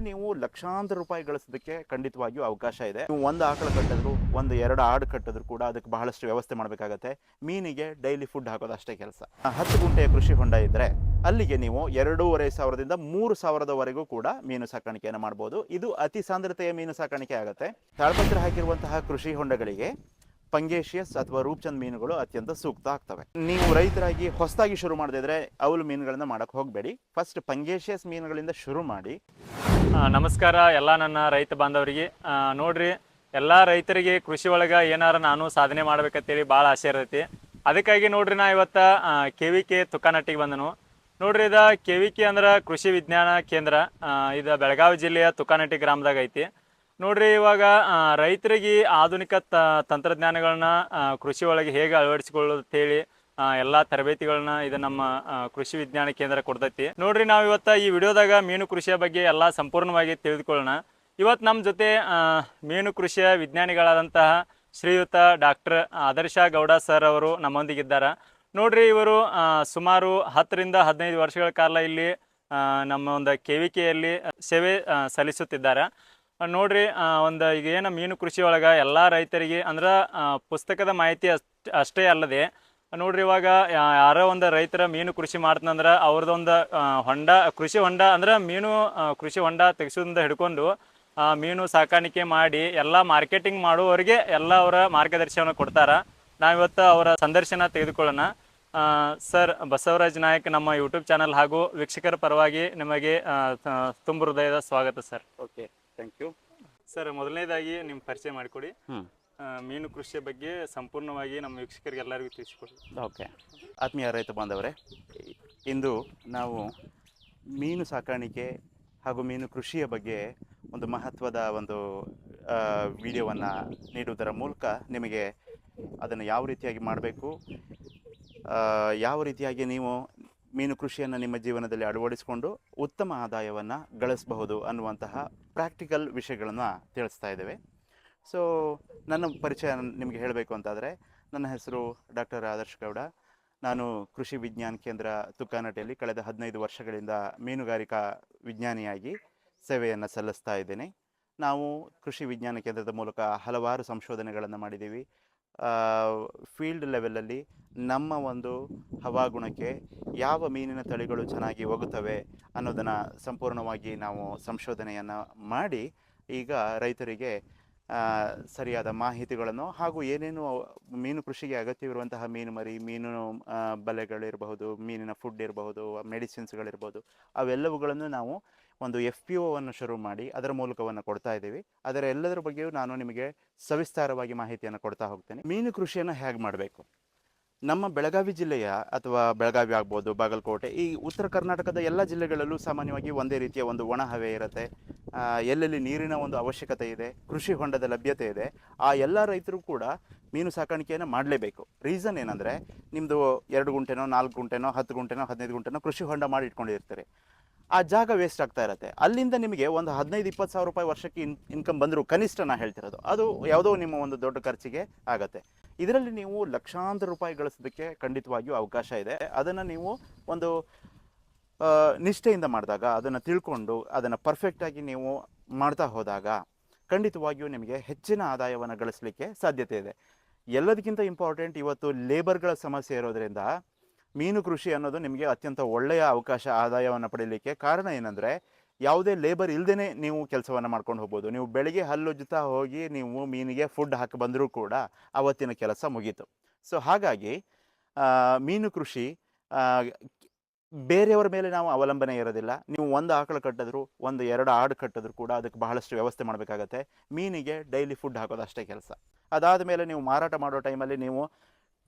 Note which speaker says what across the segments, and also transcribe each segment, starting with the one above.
Speaker 1: ನೀವು ಲಕ್ಷಾಂತರ ರೂಪಾಯಿ ಗಳಿಸೋದಕ್ಕೆ ಖಂಡಿತವಾಗಿಯೂ ಅವಕಾಶ ಇದೆ. ನೀವು ಒಂದು ಆಕಳು ಕಟ್ಟಿದ್ರು, ಒಂದು ಎರಡು ಆಡು ಕಟ್ಟಿದ್ರು ಕೂಡ ಅದಕ್ಕೆ ಬಹಳಷ್ಟು ವ್ಯವಸ್ಥೆ ಮಾಡಬೇಕಾಗತ್ತೆ. ಮೀನಿಗೆ ಡೈಲಿ ಫುಡ್ ಹಾಕೋದು ಅಷ್ಟೇ ಕೆಲಸ. 10 ಗುಂಟೆಯ ಕೃಷಿ ಹೊಂಡ ಇದ್ದರೆ ಅಲ್ಲಿಗೆ ನೀವು 2,500ದಿಂದ 3,000ವರೆಗೂ ಕೂಡ ಮೀನು ಸಾಕಾಣಿಕೆಯನ್ನು ಮಾಡ್ಬೋದು. ಇದು ಅತಿ ಸಾಂದ್ರತೆಯ ಮೀನು ಸಾಕಾಣಿಕೆ ಆಗುತ್ತೆ. ತಾಳ್ಪತ್ರ ಹಾಕಿರುವಂತಹ ಕೃಷಿ ಹೊಂಡಗಳಿಗೆ ಪಂಗೇಶಿಯಸ್ ಅಥವಾ ರೂಪ್ಚಂದ್ ಮೀನುಗಳು ಅತ್ಯಂತ ಸೂಕ್ತ ಆಗ್ತವೆ. ನೀವು ರೈತರಾಗಿ ಹೊಸದಾಗಿ ಶುರು ಮಾಡದಿದ್ರೆ ಅವಲು ಮೀನುಗಳನ್ನ ಮಾಡಕ್ಕೆ ಹೋಗಬೇಡಿ. ಫಸ್ಟ್ ಪಂಗೇಶಿಯಸ್ ಮೀನುಗಳಿಂದ ಶುರು ಮಾಡಿ.
Speaker 2: ನಮಸ್ಕಾರ ಎಲ್ಲ ನನ್ನ ರೈತ ಬಾಂಧವರಿಗೆ. ನೋಡ್ರಿ, ಎಲ್ಲ ರೈತರಿಗೆ ಕೃಷಿ ಒಳಗೆ ಏನಾರ ನಾನು ಸಾಧನೆ ಮಾಡ್ಬೇಕಂತೇಳಿ ಭಾಳ ಆಸೆ ಇರ್ತೈತಿ. ಅದಕ್ಕಾಗಿ ನೋಡ್ರಿ, ನಾ ಇವತ್ತು KVK ತುಕಾನಟ್ಟಿಗೆ ಬಂದನು. ನೋಡ್ರಿ, ಇದು KVK ಅಂದ್ರೆ ಕೃಷಿ ವಿಜ್ಞಾನ ಕೇಂದ್ರ. ಇದು ಬೆಳಗಾವಿ ಜಿಲ್ಲೆಯ ತುಕಾನಟ್ಟಿ ಗ್ರಾಮದಾಗ ಐತಿ. ನೋಡ್ರಿ, ಇವಾಗ ರೈತರಿಗೆ ಆಧುನಿಕ ತಂತ್ರಜ್ಞಾನಗಳನ್ನ ಕೃಷಿ ಒಳಗೆ ಹೇಗೆ ಅಳವಡಿಸಿಕೊಳ್ಳೋದು ಅಂತೇಳಿ ಎಲ್ಲ ತರಬೇತಿಗಳನ್ನ ಇದು ನಮ್ಮ ಕೃಷಿ ವಿಜ್ಞಾನ ಕೇಂದ್ರ ಕೊಡ್ತೈತಿ. ನೋಡ್ರಿ, ನಾವು ಇವತ್ತು ಈ ವಿಡಿಯೋದಾಗ ಮೀನು ಕೃಷಿಯ ಬಗ್ಗೆ ಎಲ್ಲ ಸಂಪೂರ್ಣವಾಗಿ ತಿಳಿದುಕೊಳ್ಳೋಣ. ಇವತ್ತು ನಮ್ಮ ಜೊತೆ ಮೀನು ಕೃಷಿಯ ವಿಜ್ಞಾನಿಗಳಾದಂತಹ ಶ್ರೀಯುತ ಡಾಕ್ಟರ್ ಆದರ್ಶ ಗೌಡ ಸರ್ ಅವರು ನಮ್ಮೊಂದಿಗಿದ್ದಾರೆ. ನೋಡ್ರಿ, ಇವರು ಸುಮಾರು 10ರಿಂದ 15 ವರ್ಷಗಳ ಕಾಲ ಇಲ್ಲಿ ನಮ್ಮ ಒಂದು KVKಯಲ್ಲಿ ಸೇವೆ ಸಲ್ಲಿಸುತ್ತಿದ್ದಾರೆ. ನೋಡ್ರಿ, ಒಂದು ಈಗ ಏನು ಮೀನು ಕೃಷಿ ಒಳಗೆ ಎಲ್ಲ ರೈತರಿಗೆ ಅಂದ್ರೆ ಪುಸ್ತಕದ ಮಾಹಿತಿ ಅಷ್ಟೇ ಅಲ್ಲದೆ, ನೋಡ್ರಿ, ಇವಾಗ ಯಾರೋ ಒಂದು ರೈತರ ಮೀನು ಕೃಷಿ ಮಾಡ್ತಂದ್ರೆ ಅವ್ರದ್ದೊಂದು ಹೊಂಡ, ಕೃಷಿ ಹೊಂಡ ಅಂದ್ರೆ ಮೀನು ಕೃಷಿ ಹೊಂಡ ತೆಗೆಸೋದ್ರಿಂದ ಹಿಡ್ಕೊಂಡು ಮೀನು ಸಾಕಾಣಿಕೆ ಮಾಡಿ ಎಲ್ಲ ಮಾರ್ಕೆಟಿಂಗ್ ಮಾಡುವವರಿಗೆ ಎಲ್ಲ ಅವರ ಮಾರ್ಗದರ್ಶನ ಕೊಡ್ತಾರೆ. ನಾವಿವತ್ತು ಅವರ ಸಂದರ್ಶನ ತೆಗೆದುಕೊಳ್ಳೋಣ. ಸರ್ ಬಸವರಾಜ್ ನಾಯಕ್ ನಮ್ಮ ಯೂಟ್ಯೂಬ್ ಚಾನಲ್ ಹಾಗೂ ವೀಕ್ಷಕರ ಪರವಾಗಿ ನಿಮಗೆ ತುಂಬ ಹೃದಯದ ಸ್ವಾಗತ sir.
Speaker 1: Okay, thank you
Speaker 2: sir. ಮೊದಲನೇದಾಗಿ ನಿಮ್ಮ ಪರಿಚಯ ಮಾಡಿಕೊಡಿ. ಮೀನು ಕೃಷಿಯ ಬಗ್ಗೆ ಸಂಪೂರ್ಣವಾಗಿ ನಮ್ಮ ವೀಕ್ಷಕರಿಗೆ ಎಲ್ಲರಿಗೂ ತಿಳಿಸಿಕೊಡಿ.
Speaker 1: ಓಕೆ, ಆತ್ಮೀಯ ರೈತ ಬಾಂಧವರೇ, ಇಂದು ನಾವು ಮೀನು ಸಾಕಾಣಿಕೆ ಹಾಗೂ ಮೀನು ಕೃಷಿಯ ಬಗ್ಗೆ ಒಂದು ಮಹತ್ವದ ಒಂದು ವಿಡಿಯೋವನ್ನು ನೀಡುವುದರ ಮೂಲಕ ನಿಮಗೆ ಅದನ್ನು ಯಾವ ರೀತಿಯಾಗಿ ಮಾಡಬೇಕು, ಯಾವ ರೀತಿಯಾಗಿ ನೀವು ಮೀನು ಕೃಷಿಯನ್ನು ನಿಮ್ಮ ಜೀವನದಲ್ಲಿ ಅಳವಡಿಸಿಕೊಂಡು ಉತ್ತಮ ಆದಾಯವನ್ನು ಗಳಿಸಬಹುದು ಅನ್ನುವಂತಹ ಪ್ರಾಕ್ಟಿಕಲ್ ವಿಷಯಗಳನ್ನು ತಿಳಿಸ್ತಾ ಇದ್ದೇವೆ. ಸೊ ನನ್ನ ಪರಿಚಯ ನಿಮಗೆ ಹೇಳಬೇಕು ಅಂತಾದರೆ, ನನ್ನ ಹೆಸರು ಡಾಕ್ಟರ್ ಆದರ್ಶ ಗೌಡ. ನಾನು ಕೃಷಿ ವಿಜ್ಞಾನ ಕೇಂದ್ರ ತುಕಾನಟ್ಟಿಯಲ್ಲಿ ಕಳೆದ 15 ವರ್ಷಗಳಿಂದ ಮೀನುಗಾರಿಕಾ ವಿಜ್ಞಾನಿಯಾಗಿ ಸೇವೆಯನ್ನು ಸಲ್ಲಿಸ್ತಾ ಇದ್ದೇನೆ. ನಾವು ಕೃಷಿ ವಿಜ್ಞಾನ ಕೇಂದ್ರದ ಮೂಲಕ ಹಲವಾರು ಸಂಶೋಧನೆಗಳನ್ನು ಮಾಡಿದ್ದೀವಿ. ಫೀಲ್ಡ್ ಲೆವೆಲಲ್ಲಿ ನಮ್ಮ ಒಂದು ಹವಾಗುಣಕ್ಕೆ ಯಾವ ಮೀನಿನ ತಳಿಗಳು ಚೆನ್ನಾಗಿ ಹೋಗುತ್ತವೆ ಅನ್ನೋದನ್ನು ಸಂಪೂರ್ಣವಾಗಿ ನಾವು ಸಂಶೋಧನೆಯನ್ನು ಮಾಡಿ ಈಗ ರೈತರಿಗೆ ಸರಿಯಾದ ಮಾಹಿತಿಗಳನ್ನು ಹಾಗೂ ಏನೇನು ಮೀನು ಕೃಷಿಗೆ ಅಗತ್ಯವಿರುವಂತಹ ಮೀನು ಮರಿ, ಮೀನು ಬಲೆಗಳಿರಬಹುದು, ಮೀನಿನ ಫುಡ್ ಇರಬಹುದು, ಮೆಡಿಸಿನ್ಸ್ಗಳಿರ್ಬೋದು, ಅವೆಲ್ಲವುಗಳನ್ನು ನಾವು ಒಂದು FPOವನ್ನು ಶುರು ಮಾಡಿ ಅದರ ಮೂಲಕವನ್ನು ಕೊಡ್ತಾ ಇದ್ದೀವಿ. ಅದರ ಎಲ್ಲದರ ಬಗ್ಗೆಯೂ ನಾನು ನಿಮಗೆ ಸವಿಸ್ತಾರವಾಗಿ ಮಾಹಿತಿಯನ್ನು ಕೊಡ್ತಾ ಹೋಗ್ತೇನೆ. ಮೀನು ಕೃಷಿಯನ್ನು ಹೇಗೆ ಮಾಡಬೇಕು? ನಮ್ಮ ಬೆಳಗಾವಿ ಜಿಲ್ಲೆಯ ಅಥವಾ ಬೆಳಗಾವಿ ಆಗ್ಬೋದು, ಬಾಗಲಕೋಟೆ, ಈ ಉತ್ತರ ಕರ್ನಾಟಕದ ಎಲ್ಲ ಜಿಲ್ಲೆಗಳಲ್ಲೂ ಸಾಮಾನ್ಯವಾಗಿ ಒಂದೇ ರೀತಿಯ ಒಂದು ಒಣ ಹವೆ ಇರುತ್ತೆ. ಎಲ್ಲೆಲ್ಲಿ ನೀರಿನ ಒಂದು ಅವಶ್ಯಕತೆ ಇದೆ, ಕೃಷಿ ಹೊಂಡದ ಲಭ್ಯತೆ ಇದೆ, ಆ ಎಲ್ಲ ರೈತರು ಕೂಡ ಮೀನು ಸಾಕಾಣಿಕೆಯನ್ನು ಮಾಡಲೇಬೇಕು. ರೀಸನ್ ಏನಂದರೆ, ನಿಮ್ಮದು 2 ಗುಂಟೆನೋ 4 ಗುಂಟೆನೋ 10 ಗುಂಟೆನೋ 15 ಗುಂಟೆನೋ ಕೃಷಿ ಹೊಂಡ ಮಾಡಿ ಇಟ್ಕೊಂಡಿರ್ತೀರಿ. ಆ ಜಾಗ ವೇಸ್ಟ್ ಆಗ್ತಾ ಇರುತ್ತೆ. ಅಲ್ಲಿಂದ ನಿಮಗೆ ಒಂದು 15-20 ಸಾವಿರ ರೂಪಾಯಿ ವರ್ಷಕ್ಕೆ ಇನ್ಕಮ್ ಬಂದರೂ ಕನಿಷ್ಠ ನಾ ಹೇಳ್ತಿರೋದು, ಅದು ಯಾವುದೋ ನಿಮ್ಮ ಒಂದು ದೊಡ್ಡ ಖರ್ಚಿಗೆ ಆಗುತ್ತೆ. ಇದರಲ್ಲಿ ನೀವು ಲಕ್ಷಾಂತರ ರೂಪಾಯಿ ಗಳಿಸೋದಕ್ಕೆ ಖಂಡಿತವಾಗಿಯೂ ಅವಕಾಶ ಇದೆ. ಅದನ್ನು ನೀವು ಒಂದು ನಿಷ್ಠೆಯಿಂದ ಮಾಡಿದಾಗ, ಅದನ್ನು ತಿಳ್ಕೊಂಡು ಅದನ್ನು ಪರ್ಫೆಕ್ಟಾಗಿ ನೀವು ಮಾಡ್ತಾ ಹೋದಾಗ ಖಂಡಿತವಾಗಿಯೂ ನಿಮಗೆ ಹೆಚ್ಚಿನ ಆದಾಯವನ್ನು ಗಳಿಸಲಿಕ್ಕೆ ಸಾಧ್ಯತೆ ಇದೆ. ಎಲ್ಲದಕ್ಕಿಂತ ಇಂಪಾರ್ಟೆಂಟ್, ಇವತ್ತು ಲೇಬರ್ಗಳ ಸಮಸ್ಯೆ ಇರೋದರಿಂದ ಮೀನು ಕೃಷಿ ಅನ್ನೋದು ನಿಮಗೆ ಅತ್ಯಂತ ಒಳ್ಳೆಯ ಅವಕಾಶ ಆದಾಯವನ್ನು ಪಡೀಲಿಕ್ಕೆ. ಕಾರಣ ಏನಂದರೆ, ಯಾವುದೇ ಲೇಬರ್ ಇಲ್ಲದೇ ನೀವು ಕೆಲಸವನ್ನು ಮಾಡ್ಕೊಂಡು ಹೋಗ್ಬೋದು. ನೀವು ಬೆಳಿಗ್ಗೆ ಹಲ್ಲುಜ್ಜುತ್ತಾ ಹೋಗಿ ನೀವು ಮೀನಿಗೆ ಫುಡ್ ಹಾಕಿ ಬಂದರೂ ಕೂಡ ಅವತ್ತಿನ ಕೆಲಸ ಮುಗೀತು. ಸೊ ಹಾಗಾಗಿ ಮೀನು ಕೃಷಿ ಬೇರೆಯವರ ಮೇಲೆ ನಾವು ಅವಲಂಬನೆ ಇರೋದಿಲ್ಲ. ನೀವು ಒಂದು ಆಕಳು ಕಟ್ಟಿದ್ರು, ಒಂದು ಎರಡು ಆಡು ಕಟ್ಟಿದ್ರು ಕೂಡ ಅದಕ್ಕೆ ಬಹಳಷ್ಟು ವ್ಯವಸ್ಥೆ ಮಾಡಬೇಕಾಗತ್ತೆ. ಮೀನಿಗೆ ಡೈಲಿ ಫುಡ್ ಹಾಕೋದು ಅಷ್ಟೇ ಕೆಲಸ. ಅದಾದ ಮೇಲೆ ನೀವು ಮಾರಾಟ ಮಾಡೋ ಟೈಮಲ್ಲಿ ನೀವು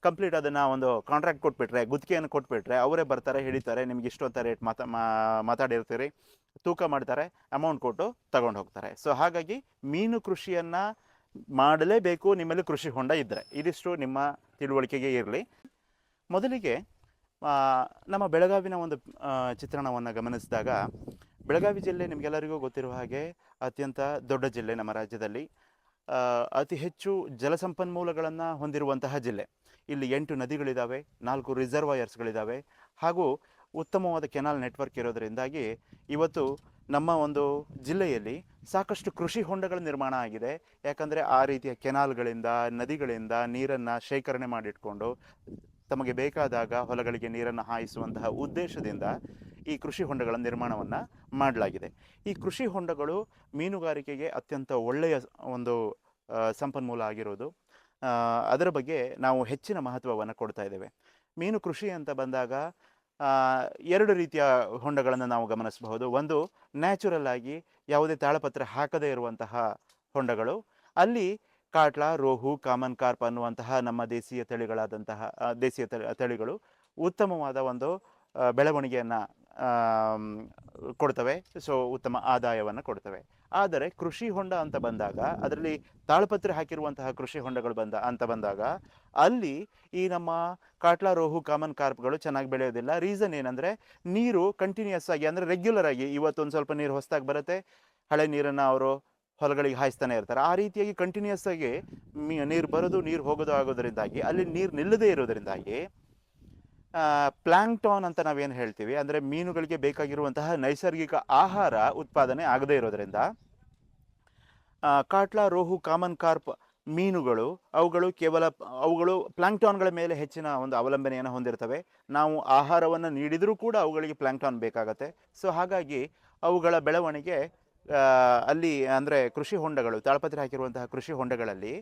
Speaker 1: ಕಂಪ್ಲೀಟ್ ಅದನ್ನು ಒಂದು ಕಾಂಟ್ರಾಕ್ಟ್ ಕೊಟ್ಬಿಟ್ರೆ, ಗುತ್ತಿಗೆಯನ್ನು ಕೊಟ್ಬಿಟ್ರೆ, ಅವರೇ ಬರ್ತಾರೆ, ಹಿಡಿತಾರೆ, ನಿಮ್ಗೆ ಇಷ್ಟು ಅಂತ ರೇಟ್ ಮಾತಾಡಿರ್ತೀರಿ, ತೂಕ ಮಾಡ್ತಾರೆ, ಅಮೌಂಟ್ ಕೊಟ್ಟು ತಗೊಂಡು ಹೋಗ್ತಾರೆ. ಸೊ ಹಾಗಾಗಿ ಮೀನು ಕೃಷಿಯನ್ನು ಮಾಡಲೇಬೇಕು ನಿಮ್ಮಲ್ಲಿ ಕೃಷಿ ಹೊಂಡ ಇದ್ದರೆ. ಇದಿಷ್ಟು ನಿಮ್ಮ ತಿಳುವಳಿಕೆಗೆ ಇರಲಿ. ಮೊದಲಿಗೆ ನಮ್ಮ ಬೆಳಗಾವಿನ ಒಂದು ಚಿತ್ರಣವನ್ನು ಗಮನಿಸಿದಾಗ, ಬೆಳಗಾವಿ ಜಿಲ್ಲೆ ನಿಮಗೆಲ್ಲರಿಗೂ ಗೊತ್ತಿರುವ ಹಾಗೆ ಅತ್ಯಂತ ದೊಡ್ಡ ಜಿಲ್ಲೆ ನಮ್ಮ ರಾಜ್ಯದಲ್ಲಿ. ಅತಿ ಹೆಚ್ಚು ಜಲಸಂಪನ್ಮೂಲಗಳನ್ನು ಹೊಂದಿರುವಂತಹ ಜಿಲ್ಲೆ. ಇಲ್ಲಿ 8 ನದಿಗಳಿದ್ದಾವೆ, 4 ರಿಸರ್ವಾಯರ್ಸ್ಗಳಿದ್ದಾವೆ, ಹಾಗೂ ಉತ್ತಮವಾದ ಕೆನಾಲ್ ನೆಟ್ವರ್ಕ್ ಇರೋದರಿಂದಾಗಿ ಇವತ್ತು ನಮ್ಮ ಒಂದು ಜಿಲ್ಲೆಯಲ್ಲಿ ಸಾಕಷ್ಟು ಕೃಷಿ ಹೊಂಡಗಳ ನಿರ್ಮಾಣ ಆಗಿದೆ. ಯಾಕಂದರೆ ಆ ರೀತಿಯ ಕೆನಾಲ್ಗಳಿಂದ, ನದಿಗಳಿಂದ ನೀರನ್ನು ಶೇಖರಣೆ ಮಾಡಿಟ್ಕೊಂಡು ತಮಗೆ ಬೇಕಾದಾಗ ಹೊಲಗಳಿಗೆ ನೀರನ್ನು ಹಾಯಿಸುವಂತಹ ಉದ್ದೇಶದಿಂದ ಈ ಕೃಷಿ ಹೊಂಡಗಳ ನಿರ್ಮಾಣವನ್ನು ಮಾಡಲಾಗಿದೆ. ಈ ಕೃಷಿ ಹೊಂಡಗಳು ಮೀನುಗಾರಿಕೆಗೆ ಅತ್ಯಂತ ಒಳ್ಳೆಯ ಒಂದು ಸಂಪನ್ಮೂಲ ಆಗಿರೋದು. ಅದರ ಬಗ್ಗೆ ನಾವು ಹೆಚ್ಚಿನ ಮಹತ್ವವನ್ನು ಕೊಡ್ತಾ ಇದ್ದೇವೆ. ಮೀನು ಕೃಷಿ ಅಂತ ಬಂದಾಗ ಎರಡು ರೀತಿಯ ಹೊಂಡಗಳನ್ನು ನಾವು ಗಮನಿಸಬಹುದು. ಒಂದು ನ್ಯಾಚುರಲ್ ಆಗಿ ಯಾವುದೇ ತಾಳಪತ್ರ ಹಾಕದೇ ಇರುವಂತಹ ಹೊಂಡಗಳು. ಅಲ್ಲಿ ಕಾಟ್ಲಾ, ರೋಹು, ಕಾಮನ್ ಕಾರ್ಪ್ ಅನ್ನುವಂತಹ ನಮ್ಮ ದೇಶೀಯ ತಳಿಗಳಾದಂತಹ ದೇಶೀಯ ತಳಿಗಳು ಉತ್ತಮವಾದ ಒಂದು ಬೆಳವಣಿಗೆಯನ್ನು ಕೊಡ್ತವೆ. ಸೊ ಉತ್ತಮ ಆದಾಯವನ್ನು ಕೊಡ್ತವೆ. ಆದರೆ ಕೃಷಿ ಹೊಂಡ ಅಂತ ಬಂದಾಗ, ಅದರಲ್ಲಿ ತಾಳಪತ್ರೆ ಹಾಕಿರುವಂತಹ ಕೃಷಿ ಹೊಂಡಗಳು ಬಂದಾಗ ಅಲ್ಲಿ ಈ ನಮ್ಮ ಕಾಟ್ಲಾ, ರೋಹು, ಕಾಮನ್ ಕಾರ್ಪ್ಗಳು ಚೆನ್ನಾಗಿ ಬೆಳೆಯೋದಿಲ್ಲ. ರೀಸನ್ ಏನಂದರೆ, ನೀರು ಕಂಟಿನ್ಯೂಸ್ ಆಗಿ ಅಂದರೆ ರೆಗ್ಯುಲರ್ ಆಗಿ ಇವತ್ತೊಂದು ಸ್ವಲ್ಪ ನೀರು ಹೊಸದಾಗಿ ಬರುತ್ತೆ, ಹಳೆ ನೀರನ್ನು ಅವರು ಹೊಲಗಳಿಗೆ ಹಾಯಿಸ್ತಾನೆ ಇರ್ತಾರೆ. ಆ ರೀತಿಯಾಗಿ ಕಂಟಿನ್ಯೂಸ್ ಆಗಿ ನೀರು ಬರೋದು ನೀರು ಹೋಗೋದು ಆಗೋದರಿಂದಾಗಿ ಅಲ್ಲಿ ನೀರು ನಿಲ್ಲದೇ ಇರೋದರಿಂದಾಗಿ ಪ್ಲಾಂಕ್ಟಾನ್ ಅಂತ ನಾವೇನು ಹೇಳ್ತೀವಿ, ಅಂದರೆ ಮೀನುಗಳಿಗೆ ಬೇಕಾಗಿರುವಂತಹ ನೈಸರ್ಗಿಕ ಆಹಾರ ಉತ್ಪಾದನೆ ಆಗದೇ ಇರೋದರಿಂದ ಕಾಟ್ಲಾ, ರೋಹು, ಕಾಮನ್ ಕಾರ್ಪ್ ಮೀನುಗಳು ಅವುಗಳು ಪ್ಲಾಂಕ್ಟಾನ್ಗಳ ಮೇಲೆ ಹೆಚ್ಚಿನ ಒಂದು ಅವಲಂಬನೆಯನ್ನು ಹೊಂದಿರ್ತವೆ. ನಾವು ಆಹಾರವನ್ನು ನೀಡಿದರೂ ಕೂಡ ಅವುಗಳಿಗೆ ಪ್ಲಾಂಕ್ಟಾನ್ ಬೇಕಾಗತ್ತೆ. ಸೊ ಹಾಗಾಗಿ ಅವುಗಳ ಬೆಳವಣಿಗೆ ಅಲ್ಲಿ ಅಂದರೆ ಕೃಷಿ ಹೊಂಡಗಳು, ತಾಳಪತ್ರೆ ಹಾಕಿರುವಂತಹ ಕೃಷಿ ಹೊಂಡಗಳಲ್ಲಿ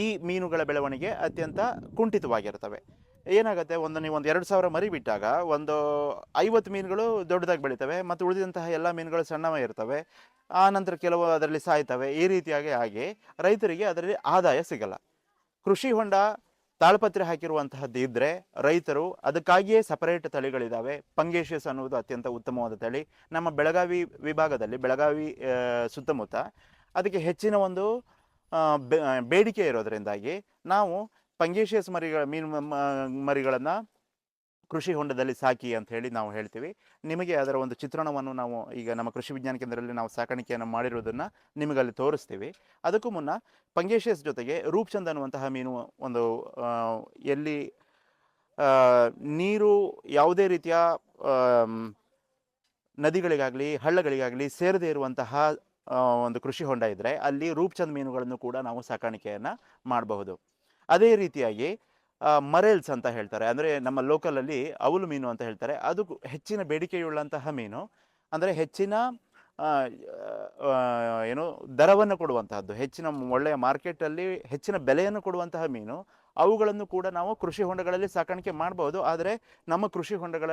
Speaker 1: ಈ ಮೀನುಗಳ ಬೆಳವಣಿಗೆ ಅತ್ಯಂತ ಕುಂಠಿತವಾಗಿರ್ತವೆ. ಏನಾಗುತ್ತೆ, ನೀವು ಒಂದು 2000 ಮರಿ ಬಿಟ್ಟಾಗ ಒಂದು 50 ಮೀನುಗಳು ದೊಡ್ಡದಾಗಿ ಬೆಳಿತವೆ ಮತ್ತು ಉಳಿದಂತಹ ಎಲ್ಲ ಮೀನುಗಳು ಸಣ್ಣವೇ ಇರ್ತವೆ. ಆ ನಂತರ ಕೆಲವು ಅದರಲ್ಲಿ ಸಾಯ್ತವೆ. ಈ ರೀತಿಯಾಗಿ ಆಗಿ ರೈತರಿಗೆ ಅದರಲ್ಲಿ ಆದಾಯ ಸಿಗಲ್ಲ. ಕೃಷಿ ಹೊಂಡ ತಾಳಪತ್ರೆ ಹಾಕಿರುವಂತಹದ್ದು ಇದ್ದರೆ ರೈತರು ಅದಕ್ಕಾಗಿಯೇ ಸಪರೇಟ್ ತಳಿಗಳಿದ್ದಾವೆ. ಪಂಗೇಶಿಯಸ್ ಅನ್ನುವುದು ಅತ್ಯಂತ ಉತ್ತಮವಾದ ತಳಿ. ನಮ್ಮ ಬೆಳಗಾವಿ ವಿಭಾಗದಲ್ಲಿ, ಬೆಳಗಾವಿ ಸುತ್ತಮುತ್ತ ಅದಕ್ಕೆ ಹೆಚ್ಚಿನ ಒಂದು ಬೇಡಿಕೆ ಇರೋದರಿಂದಾಗಿ ನಾವು ಪಂಗೇಶಿಯಸ್ ಮರಿಗಳನ್ನು ಕೃಷಿ ಹೊಂಡದಲ್ಲಿ ಸಾಕಿ ಅಂತ ಹೇಳಿ ನಾವು ಹೇಳ್ತೀವಿ. ನಿಮಗೆ ಅದರ ಒಂದು ಚಿತ್ರಣವನ್ನು ನಾವು ಈಗ ನಮ್ಮ ಕೃಷಿ ವಿಜ್ಞಾನ ಕೇಂದ್ರದಲ್ಲಿ ನಾವು ಸಾಕಾಣಿಕೆಯನ್ನು ಮಾಡಿರೋದನ್ನು ನಿಮಗೆ ಅಲ್ಲಿ ತೋರಿಸ್ತೀವಿ. ಅದಕ್ಕೂ ಮುನ್ನ ಪಂಗೇಶಿಯಸ್ ಜೊತೆಗೆ ರೂಪ್ಚಂದ್ ಅನ್ನುವಂತಹ ಮೀನು ಒಂದು ಎಲ್ಲಿ ನೀರು ಯಾವುದೇ ರೀತಿಯ ನದಿಗಳಿಗಾಗಲಿ ಹಳ್ಳಗಳಿಗಾಗಲಿ ಸೇರದೇ ಇರುವಂತಹ ಒಂದು ಕೃಷಿ ಹೊಂಡ ಇದ್ದರೆ ಅಲ್ಲಿ ರೂಪ್ಚಂದ್ ಮೀನುಗಳನ್ನು ಕೂಡ ನಾವು ಸಾಕಾಣಿಕೆಯನ್ನು ಮಾಡಬಹುದು. ಅದೇ ರೀತಿಯಾಗಿ ಮರೇಲ್ಸ್ ಅಂತ ಹೇಳ್ತಾರೆ, ಅಂದರೆ ನಮ್ಮ ಲೋಕಲಲ್ಲಿ ಅವಲು ಮೀನು ಅಂತ ಹೇಳ್ತಾರೆ. ಅದು ಹೆಚ್ಚಿನ ಬೇಡಿಕೆಯುಳ್ಳಂತಹ ಮೀನು, ಅಂದರೆ ಹೆಚ್ಚಿನ ದರವನ್ನು ಕೊಡುವಂತಹದ್ದು, ಹೆಚ್ಚಿನ ಒಳ್ಳೆಯ ಮಾರ್ಕೆಟಲ್ಲಿ ಹೆಚ್ಚಿನ ಬೆಲೆಯನ್ನು ಕೊಡುವಂತಹ ಮೀನು. ಅವುಗಳನ್ನು ಕೂಡ ನಾವು ಕೃಷಿ ಹೊಂಡಗಳಲ್ಲಿ ಸಾಕಾಣಿಕೆ ಮಾಡಬಹುದು. ಆದರೆ ನಮ್ಮ ಕೃಷಿ ಹೊಂಡಗಳ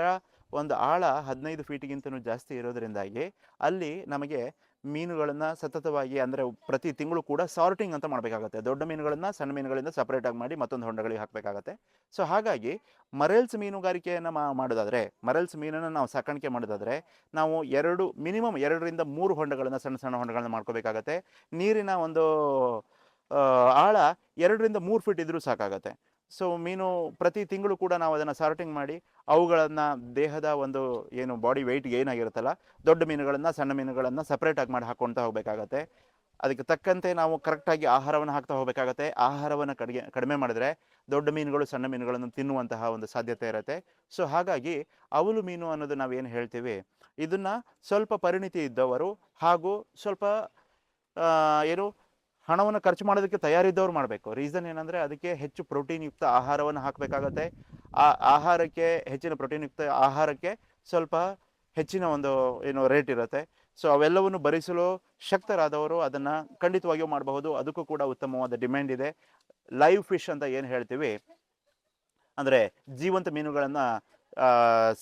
Speaker 1: ಒಂದು ಆಳ 15 ಫೀಟ್ಗಿಂತಲೂ ಜಾಸ್ತಿ ಇರೋದರಿಂದಾಗಿ ಅಲ್ಲಿ ನಮಗೆ ಮೀನುಗಳನ್ನು ಸತತವಾಗಿ, ಅಂದರೆ ಪ್ರತಿ ತಿಂಗಳು ಕೂಡ ಸಾರ್ಟಿಂಗ್ ಅಂತ ಮಾಡಬೇಕಾಗತ್ತೆ. ದೊಡ್ಡ ಮೀನುಗಳನ್ನು ಸಣ್ಣ ಮೀನುಗಳಿಂದ ಸಪ್ರೇಟಾಗಿ ಮಾಡಿ ಮತ್ತೊಂದು ಹೊಂಡಗಳಿಗೆ ಹಾಕಬೇಕಾಗತ್ತೆ. ಸೊ ಹಾಗಾಗಿ ಮರೇಲ್ಸ್ ಮೀನುಗಾರಿಕೆಯನ್ನು ಮಾಡೋದಾದರೆ, ಮರೇಲ್ಸ್ ಮೀನನ್ನು ನಾವು ಸಾಕಾಣಿಕೆ ಮಾಡೋದಾದರೆ ನಾವು ಮಿನಿಮಮ್ 2ರಿಂದ 3 ಹೊಂಡಗಳನ್ನು, ಸಣ್ಣ ಸಣ್ಣ ಹೊಂಡಗಳನ್ನು ಮಾಡ್ಕೋಬೇಕಾಗತ್ತೆ. ನೀರಿನ ಒಂದು ಆಳ 2ರಿಂದ 3 ಫೀಟ್ ಇದ್ರೂ ಸಾಕಾಗತ್ತೆ. ಸೊ ಮೀನು ಪ್ರತಿ ತಿಂಗಳು ಕೂಡ ನಾವು ಅದನ್ನು ಸಾರ್ಟಿಂಗ್ ಮಾಡಿ ಅವುಗಳನ್ನು ದೇಹದ ಒಂದು ಬಾಡಿ ವೆಯ್ಟ್ಗೆ ಏನಾಗಿರುತ್ತಲ್ಲ, ದೊಡ್ಡ ಮೀನುಗಳನ್ನು ಸಣ್ಣ ಮೀನುಗಳನ್ನು ಸಪ್ರೇಟಾಗಿ ಮಾಡಿ ಹಾಕ್ಕೊಳ್ತಾ ಹೋಗಬೇಕಾಗತ್ತೆ. ಅದಕ್ಕೆ ತಕ್ಕಂತೆ ನಾವು ಕರೆಕ್ಟಾಗಿ ಆಹಾರವನ್ನು ಹಾಕ್ತಾ ಹೋಗಬೇಕಾಗತ್ತೆ. ಆಹಾರವನ್ನು ಕಡಿಮೆ ಮಾಡಿದ್ರೆ ದೊಡ್ಡ ಮೀನುಗಳು ಸಣ್ಣ ಮೀನುಗಳನ್ನು ತಿನ್ನುವಂತಹ ಒಂದು ಸಾಧ್ಯತೆ ಇರುತ್ತೆ. ಸೊ ಹಾಗಾಗಿ ಅವಲು ಮೀನು ಅನ್ನೋದು ನಾವೇನು ಹೇಳ್ತೀವಿ, ಇದನ್ನು ಸ್ವಲ್ಪ ಪರಿಣಿತಿ ಇದ್ದವರು ಹಾಗೂ ಸ್ವಲ್ಪ ಹಣವನ್ನು ಖರ್ಚು ಮಾಡೋದಕ್ಕೆ ತಯಾರಿದ್ದವ್ರು ಮಾಡಬೇಕು. ರೀಸನ್ ಏನಂದರೆ, ಅದಕ್ಕೆ ಹೆಚ್ಚು ಪ್ರೋಟೀನ್ ಯುಕ್ತ ಆಹಾರವನ್ನು ಹಾಕಬೇಕಾಗತ್ತೆ. ಆ ಆಹಾರಕ್ಕೆ, ಹೆಚ್ಚಿನ ಪ್ರೋಟೀನ್ ಯುಕ್ತ ಆಹಾರಕ್ಕೆ ಸ್ವಲ್ಪ ಹೆಚ್ಚಿನ ಒಂದು ರೇಟ್ ಇರುತ್ತೆ. ಸೊ ಅವೆಲ್ಲವನ್ನು ಭರಿಸಲು ಶಕ್ತರಾದವರು ಅದನ್ನು ಖಂಡಿತವಾಗಿಯೂ ಮಾಡಬಹುದು. ಅದಕ್ಕೂ ಕೂಡ ಉತ್ತಮವಾದ ಡಿಮ್ಯಾಂಡ್ ಇದೆ. ಲೈವ್ ಫಿಶ್ ಅಂತ ಏನು ಹೇಳ್ತೀವಿ, ಅಂದರೆ ಜೀವಂತ ಮೀನುಗಳನ್ನು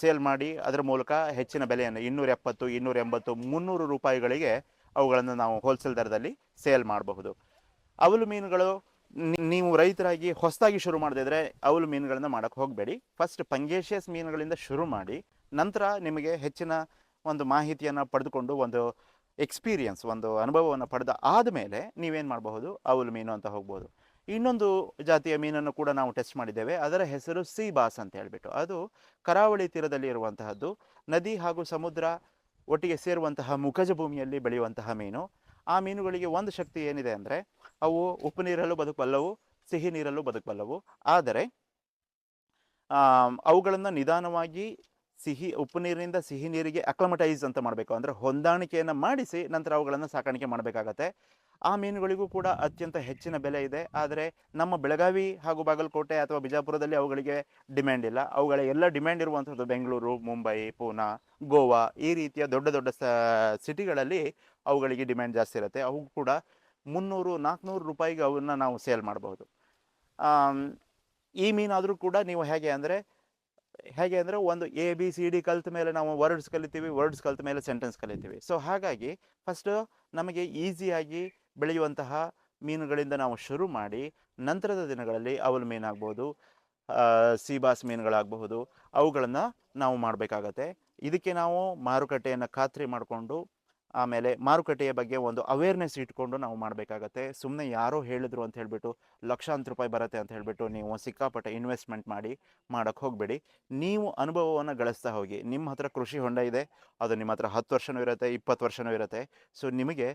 Speaker 1: ಸೇಲ್ ಮಾಡಿ ಅದರ ಮೂಲಕ ಹೆಚ್ಚಿನ ಬೆಲೆಯನ್ನು 270, 280, 300 ರೂಪಾಯಿಗಳಿಗೆ ಅವುಗಳನ್ನು ನಾವು ಹೋಲ್ಸೇಲ್ ದರದಲ್ಲಿ ಸೇಲ್ ಮಾಡಬಹುದು. ಅವಲು ಮೀನುಗಳು ನೀವು ರೈತರಾಗಿ ಹೊಸದಾಗಿ ಶುರು ಮಾಡದಿದ್ರೆ ಅವಲು ಮೀನುಗಳನ್ನು ಮಾಡೋಕ್ಕೆ ಹೋಗಬೇಡಿ. ಫಸ್ಟ್ ಪಂಗೇಶಿಯಸ್ ಮೀನುಗಳಿಂದ ಶುರು ಮಾಡಿ, ನಂತರ ನಿಮಗೆ ಹೆಚ್ಚಿನ ಒಂದು ಮಾಹಿತಿಯನ್ನು ಪಡೆದುಕೊಂಡು ಒಂದು ಎಕ್ಸ್ಪೀರಿಯನ್ಸ್, ಒಂದು ಅನುಭವವನ್ನು ಪಡೆದ ಆದಮೇಲೆ ನೀವೇನು ಮಾಡಬಹುದು, ಅವಲು ಮೀನು ಅಂತ ಹೋಗ್ಬೋದು. ಇನ್ನೊಂದು ಜಾತಿಯ ಮೀನನ್ನು ಕೂಡ ನಾವು ಟೆಸ್ಟ್ ಮಾಡಿದ್ದೇವೆ. ಅದರ ಹೆಸರು ಸೀ ಬಾಸ್ ಅಂತ ಹೇಳಿಬಿಟ್ಟು. ಅದು ಕರಾವಳಿ ತೀರದಲ್ಲಿ ಇರುವಂತಹದ್ದು. ನದಿ ಹಾಗೂ ಸಮುದ್ರ ಒಟ್ಟಿಗೆ ಸೇರುವಂತಹ ಮುಖಜ ಭೂಮಿಯಲ್ಲಿ ಬೆಳೆಯುವಂತಹ ಮೀನು. ಆ ಮೀನುಗಳಿಗೆ ಒಂದು ಶಕ್ತಿ ಏನಿದೆ ಅಂದರೆ, ಅವು ಉಪ್ಪು ನೀರಲ್ಲೂ ಬದುಕಬಲ್ಲವು, ಸಿಹಿ ನೀರಲ್ಲೂ ಬದುಕಬಲ್ಲವು. ಆದರೆ ಅವುಗಳನ್ನು ನಿಧಾನವಾಗಿ ಉಪ್ಪು ನೀರಿನಿಂದ ಸಿಹಿ ನೀರಿಗೆ ಅಕ್ಲಮಟೈಸ್ ಅಂತ ಮಾಡಬೇಕು, ಅಂದರೆ ಹೊಂದಾಣಿಕೆಯನ್ನು ಮಾಡಿಸಿ ನಂತರ ಅವುಗಳನ್ನು ಸಾಕಾಣಿಕೆ ಮಾಡಬೇಕಾಗತ್ತೆ. ಆ ಮೀನುಗಳಿಗೂ ಕೂಡ ಅತ್ಯಂತ ಹೆಚ್ಚಿನ ಬೆಲೆ ಇದೆ. ಆದರೆ ನಮ್ಮ ಬೆಳಗಾವಿ ಹಾಗೂ ಬಾಗಲಕೋಟೆ ಅಥವಾ ಬಿಜಾಪುರದಲ್ಲಿ ಅವುಗಳಿಗೆ ಡಿಮ್ಯಾಂಡ್ ಇಲ್ಲ. ಅವುಗಳ ಎಲ್ಲ ಡಿಮ್ಯಾಂಡ್ ಇರುವಂಥದ್ದು ಬೆಂಗಳೂರು, ಮುಂಬೈ, ಪೂನಾ, ಗೋವಾ ಈ ರೀತಿಯ ದೊಡ್ಡ ದೊಡ್ಡ ಸಿಟಿಗಳಲ್ಲಿ ಅವುಗಳಿಗೆ ಡಿಮ್ಯಾಂಡ್ ಜಾಸ್ತಿ ಇರುತ್ತೆ. ಅವು ಕೂಡ 300-400 ರೂಪಾಯಿಗೆ ಅವನ್ನ ನಾವು ಸೇಲ್ ಮಾಡಬಹುದು. ಈ ಮೀನಾದರೂ ಕೂಡ ನೀವು ಹೇಗೆ ಅಂದರೆ ಒಂದು ABCD ಕಲಿತ ಮೇಲೆ ನಾವು ವರ್ಡ್ಸ್ ಕಲಿತೀವಿ, ವರ್ಡ್ಸ್ ಕಲಿತ ಮೇಲೆ ಸೆಂಟೆನ್ಸ್ ಕಲಿತೀವಿ. ಸೊ ಹಾಗಾಗಿ ಫಸ್ಟು ನಮಗೆ ಈಸಿಯಾಗಿ ಬೆಳೆಯುವಂತಹ ಮೀನುಗಳಿಂದ ನಾವು ಶುರು ಮಾಡಿ ನಂತರದ ದಿನಗಳಲ್ಲಿ ಅವಲು ಮೀನಾಗ್ಬೋದು, ಸೀಬಾಸ್ ಮೀನುಗಳಾಗಬಹುದು, ಅವುಗಳನ್ನು ನಾವು ಮಾಡಬೇಕಾಗತ್ತೆ. ಇದಕ್ಕೆ ನಾವು ಮಾರುಕಟ್ಟೆಯನ್ನು ಖಾತ್ರಿ ಮಾಡಿಕೊಂಡು ಆಮೇಲೆ ಮಾರುಕಟ್ಟೆಯ ಬಗ್ಗೆ ಒಂದು ಅವೇರ್ನೆಸ್ ಇಟ್ಕೊಂಡು ನಾವು ಮಾಡಬೇಕಾಗತ್ತೆ. ಸುಮ್ಮನೆ ಯಾರೋ ಹೇಳಿದ್ರು ಅಂತ ಹೇಳಿಬಿಟ್ಟು ಲಕ್ಷಾಂತರ ರೂಪಾಯಿ ಬರುತ್ತೆ ಅಂತ ಹೇಳಿಬಿಟ್ಟು ನೀವು ಸಿಕ್ಕಾಪಟ್ಟೆ ಇನ್ವೆಸ್ಟ್ಮೆಂಟ್ ಮಾಡೋಕ್ಕೆ ಹೋಗಬೇಡಿ. ನೀವು ಅನುಭವವನ್ನು ಗಳಿಸ್ತಾ ಹೋಗಿ. ನಿಮ್ಮ ಹತ್ರ ಕೃಷಿ ಹೊಂಡ ಇದೆ, ಅದು ನಿಮ್ಮ ಹತ್ರ 10 ವರ್ಷವೂ ಇರುತ್ತೆ, 20 ವರ್ಷವೂ ಇರುತ್ತೆ. ಸೊ ನಿಮಗೆ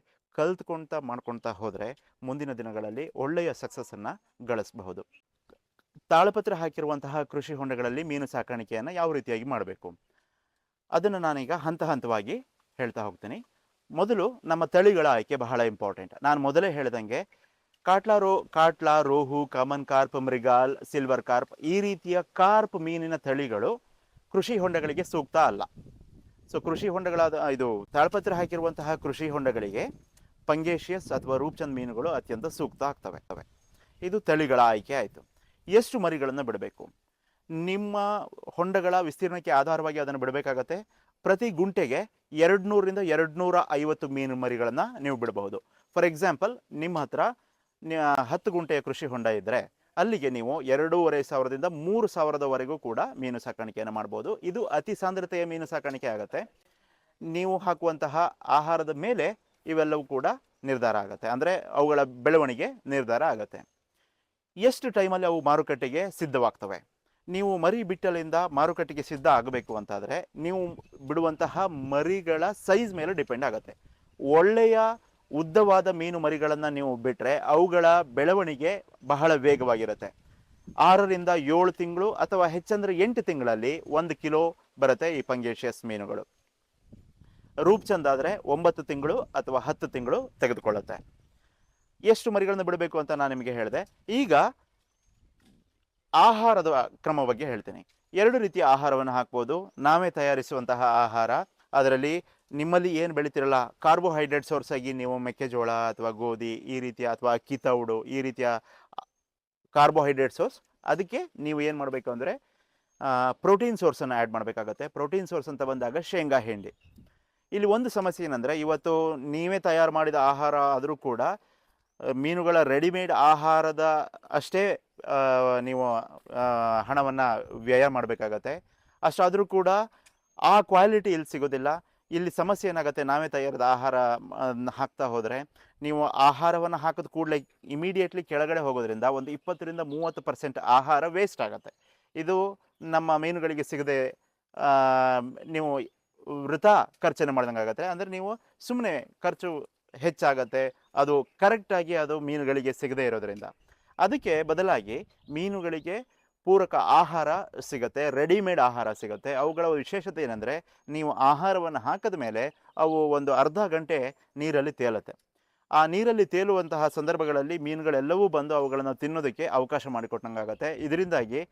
Speaker 1: ಮಾಡ್ಕೊಳ್ತಾ ಹೋದರೆ ಮುಂದಿನ ದಿನಗಳಲ್ಲಿ ಒಳ್ಳೆಯ ಸಕ್ಸಸ್ಸನ್ನು ಗಳಿಸಬಹುದು. ತಾಳಪತ್ರ ಹಾಕಿರುವಂತಹ ಕೃಷಿ ಹೊಂಡಗಳಲ್ಲಿ ಮೀನು ಸಾಕಾಣಿಕೆಯನ್ನು ಯಾವ ರೀತಿಯಾಗಿ ಮಾಡಬೇಕು ಅದನ್ನು ನಾನೀಗ ಹಂತ ಹಂತವಾಗಿ ಹೇಳ್ತಾ ಹೋಗ್ತೀನಿ. ಮೊದಲು ನಮ್ಮ ತಳಿಗಳ ಆಯ್ಕೆ ಬಹಳ ಇಂಪಾರ್ಟೆಂಟ್. ನಾನು ಮೊದಲೇ ಹೇಳಿದಂಗೆ catla, rohu, common carp, mrigal, silver carp ಈ ರೀತಿಯ ಕಾರ್ಪ್ ಮೀನಿನ ತಳಿಗಳು ಕೃಷಿ ಹೊಂಡಗಳಿಗೆ ಸೂಕ್ತ ಅಲ್ಲ. ಸೊ ಕೃಷಿ ಹೊಂಡಗಳಾದ ಇದು ತಾಳಪತ್ರ ಹಾಕಿರುವಂತಹ ಕೃಷಿ ಹೊಂಡಗಳಿಗೆ ಪಂಗೇಶಿಯಸ್ ಅಥವಾ ರೂಪ್ಚಂದ್ ಮೀನುಗಳು ಅತ್ಯಂತ ಸೂಕ್ತ ಆಗ್ತವೆ. ಇದು ತಳಿಗಳ ಆಯ್ಕೆ ಆಯಿತು. ಎಷ್ಟು ಮರಿಗಳನ್ನು ಬಿಡಬೇಕು? ನಿಮ್ಮ ಹೊಂಡಗಳ ವಿಸ್ತೀರ್ಣಕ್ಕೆ ಆಧಾರವಾಗಿ ಅದನ್ನು ಬಿಡಬೇಕಾಗತ್ತೆ. ಪ್ರತಿ ಗುಂಟೆಗೆ 200ರಿಂದ 250 ಮೀನು ಮರಿಗಳನ್ನು ನೀವು ಬಿಡಬಹುದು. ಫಾರ್ ಎಕ್ಸಾಂಪಲ್, ನಿಮ್ಮ ಹತ್ರ 10 ಗುಂಟೆಯ ಕೃಷಿ ಹೊಂಡ ಇದ್ದರೆ ಅಲ್ಲಿಗೆ ನೀವು 2500ದಿಂದ 3000ವರೆಗೂ ಕೂಡ ಮೀನು ಸಾಕಾಣಿಕೆಯನ್ನು ಮಾಡ್ಬೋದು. ಇದು ಅತಿ ಸಾಂದ್ರತೆಯ ಮೀನು ಸಾಕಾಣಿಕೆ ಆಗುತ್ತೆ. ನೀವು ಹಾಕುವಂತಹ ಆಹಾರದ ಮೇಲೆ ಇವೆಲ್ಲವೂ ಕೂಡ ನಿರ್ಧಾರ ಆಗುತ್ತೆ, ಅಂದರೆ ಅವುಗಳ ಬೆಳವಣಿಗೆ ನಿರ್ಧಾರ ಆಗುತ್ತೆ. ಎಷ್ಟು ಟೈಮಲ್ಲಿ ಅವು ಮಾರುಕಟ್ಟೆಗೆ ಸಿದ್ಧವಾಗ್ತವೆ? ನೀವು ಮರಿ ಬಿಟ್ಟಲಿಂದ ಮಾರುಕಟ್ಟೆಗೆ ಸಿದ್ಧ ಆಗಬೇಕು ಅಂತಾದರೆ ನೀವು ಬಿಡುವಂತಹ ಮರಿಗಳ ಸೈಜ್ ಮೇಲೆ ಡಿಪೆಂಡ್ ಆಗುತ್ತೆ. ಒಳ್ಳೆಯ ಉದ್ದವಾದ ಮೀನು ಮರಿಗಳನ್ನು ನೀವು ಬಿಟ್ಟರೆ ಅವುಗಳ ಬೆಳವಣಿಗೆ ಬಹಳ ವೇಗವಾಗಿರುತ್ತೆ. 6ರಿಂದ 7 ತಿಂಗಳು ಅಥವಾ ಹೆಚ್ಚಂದರೆ 8 ತಿಂಗಳಲ್ಲಿ 1 ಕಿಲೋ ಬರುತ್ತೆ ಈ ಪಂಗೇಶಿಯಸ್ ಮೀನುಗಳು. ರೂಪ್ಚಂದ್ ಆದರೆ 9 ತಿಂಗಳು ಅಥವಾ 10 ತಿಂಗಳು ತೆಗೆದುಕೊಳ್ಳುತ್ತೆ. ಎಷ್ಟು ಮರಿಗಳನ್ನು ಬಿಡಬೇಕು ಅಂತ ನಾನು ನಿಮಗೆ ಹೇಳಿದೆ. ಈಗ ಆಹಾರದ ಕ್ರಮ ಬಗ್ಗೆ ಹೇಳ್ತೀನಿ. 2 ರೀತಿಯ ಆಹಾರವನ್ನು ಹಾಕ್ಬೋದು. ನಾವೇ ತಯಾರಿಸುವಂತಹ ಆಹಾರ, ಅದರಲ್ಲಿ ನಿಮ್ಮಲ್ಲಿ ಏನು ಬೆಳಿತಿರಲ್ಲ ಕಾರ್ಬೋಹೈಡ್ರೇಟ್ ಸೋರ್ಸ್ ಆಗಿ ನೀವು ಮೆಕ್ಕೆಜೋಳ ಅಥವಾ ಗೋಧಿ ಈ ರೀತಿಯ ಅಥವಾ ಅಕ್ಕಿ ತೌಡು ಈ ರೀತಿಯ ಕಾರ್ಬೋಹೈಡ್ರೇಟ್ ಸೋರ್ಸ್, ಅದಕ್ಕೆ ನೀವು ಏನು ಮಾಡಬೇಕು ಅಂದರೆ ಪ್ರೋಟೀನ್ ಸೋರ್ಸನ್ನು ಆ್ಯಡ್ ಮಾಡಬೇಕಾಗತ್ತೆ. ಪ್ರೋಟೀನ್ ಸೋರ್ಸ್ ಅಂತ ಬಂದಾಗ ಶೇಂಗಾ ಹಿಂಡಿ. ಇಲ್ಲಿ ಒಂದು ಸಮಸ್ಯೆ ಏನಂದರೆ, ಇವತ್ತು ನೀವೇ ತಯಾರು ಮಾಡಿದ ಆಹಾರ ಆದರೂ ಕೂಡ ಮೀನುಗಳ ರೆಡಿಮೇಡ್ ಆಹಾರದ ಅಷ್ಟೇ ನೀವು ಹಣವನ್ನು ವ್ಯಯ ಮಾಡಬೇಕಾಗತ್ತೆ. ಅಷ್ಟಾದರೂ ಕೂಡ ಆ ಕ್ವಾಲಿಟಿ ಇಲ್ಲಿ ಸಿಗೋದಿಲ್ಲ. ಇಲ್ಲಿ ಸಮಸ್ಯೆ ಏನಾಗುತ್ತೆ, ನಾವೇ ತಯಾರಿದ ಆಹಾರ ಹಾಕ್ತಾ ಹೋದರೆ ನೀವು ಆಹಾರವನ್ನು ಹಾಕಿದ ಕೂಡಲೇ ಇಮಿಡಿಯೇಟ್ಲಿ ಕೆಳಗಡೆ ಹೋಗೋದ್ರಿಂದ ಒಂದು 20-30% ಆಹಾರ ವೇಸ್ಟ್ ಆಗುತ್ತೆ. ಇದು ನಮ್ಮ ಮೀನುಗಳಿಗೆ ಸಿಗದೆ ನೀವು ವೃಥಾ ಖರ್ಚನ್ನು ಮಾಡ್ದಂಗೆ ಆಗುತ್ತೆ. ಅಂದರೆ ನೀವು ಸುಮ್ಮನೆ ಖರ್ಚು ಹೆಚ್ಚಾಗತ್ತೆ, ಅದು ಕರೆಕ್ಟಾಗಿ ಅದು ಮೀನುಗಳಿಗೆ ಸಿಗದೇ ಇರೋದ್ರಿಂದ. ಅದಕ್ಕೆ ಬದಲಾಗಿ ಮೀನುಗಳಿಗೆ ಪೂರಕ ಆಹಾರ ಸಿಗುತ್ತೆ, ರೆಡಿಮೇಡ್ ಆಹಾರ ಸಿಗುತ್ತೆ. ಅವುಗಳ ವಿಶೇಷತೆ ಏನಂದರೆ, ನೀವು ಆಹಾರವನ್ನು ಹಾಕಿದ ಮೇಲೆ ಅವು ಒಂದು ಅರ್ಧ ಗಂಟೆ ನೀರಲ್ಲಿ ತೇಲುತ್ತೆ. ಆ ನೀರಲ್ಲಿ ತೇಲುವಂತಹ ಸಂದರ್ಭಗಳಲ್ಲಿ ಮೀನುಗಳೆಲ್ಲವೂ ಬಂದು ಅವುಗಳನ್ನು ತಿನ್ನೋದಕ್ಕೆ ಅವಕಾಶ ಮಾಡಿಕೊಟ್ಟಂಗಾಗತ್ತೆ. ಇದರಿಂದಾಗಿ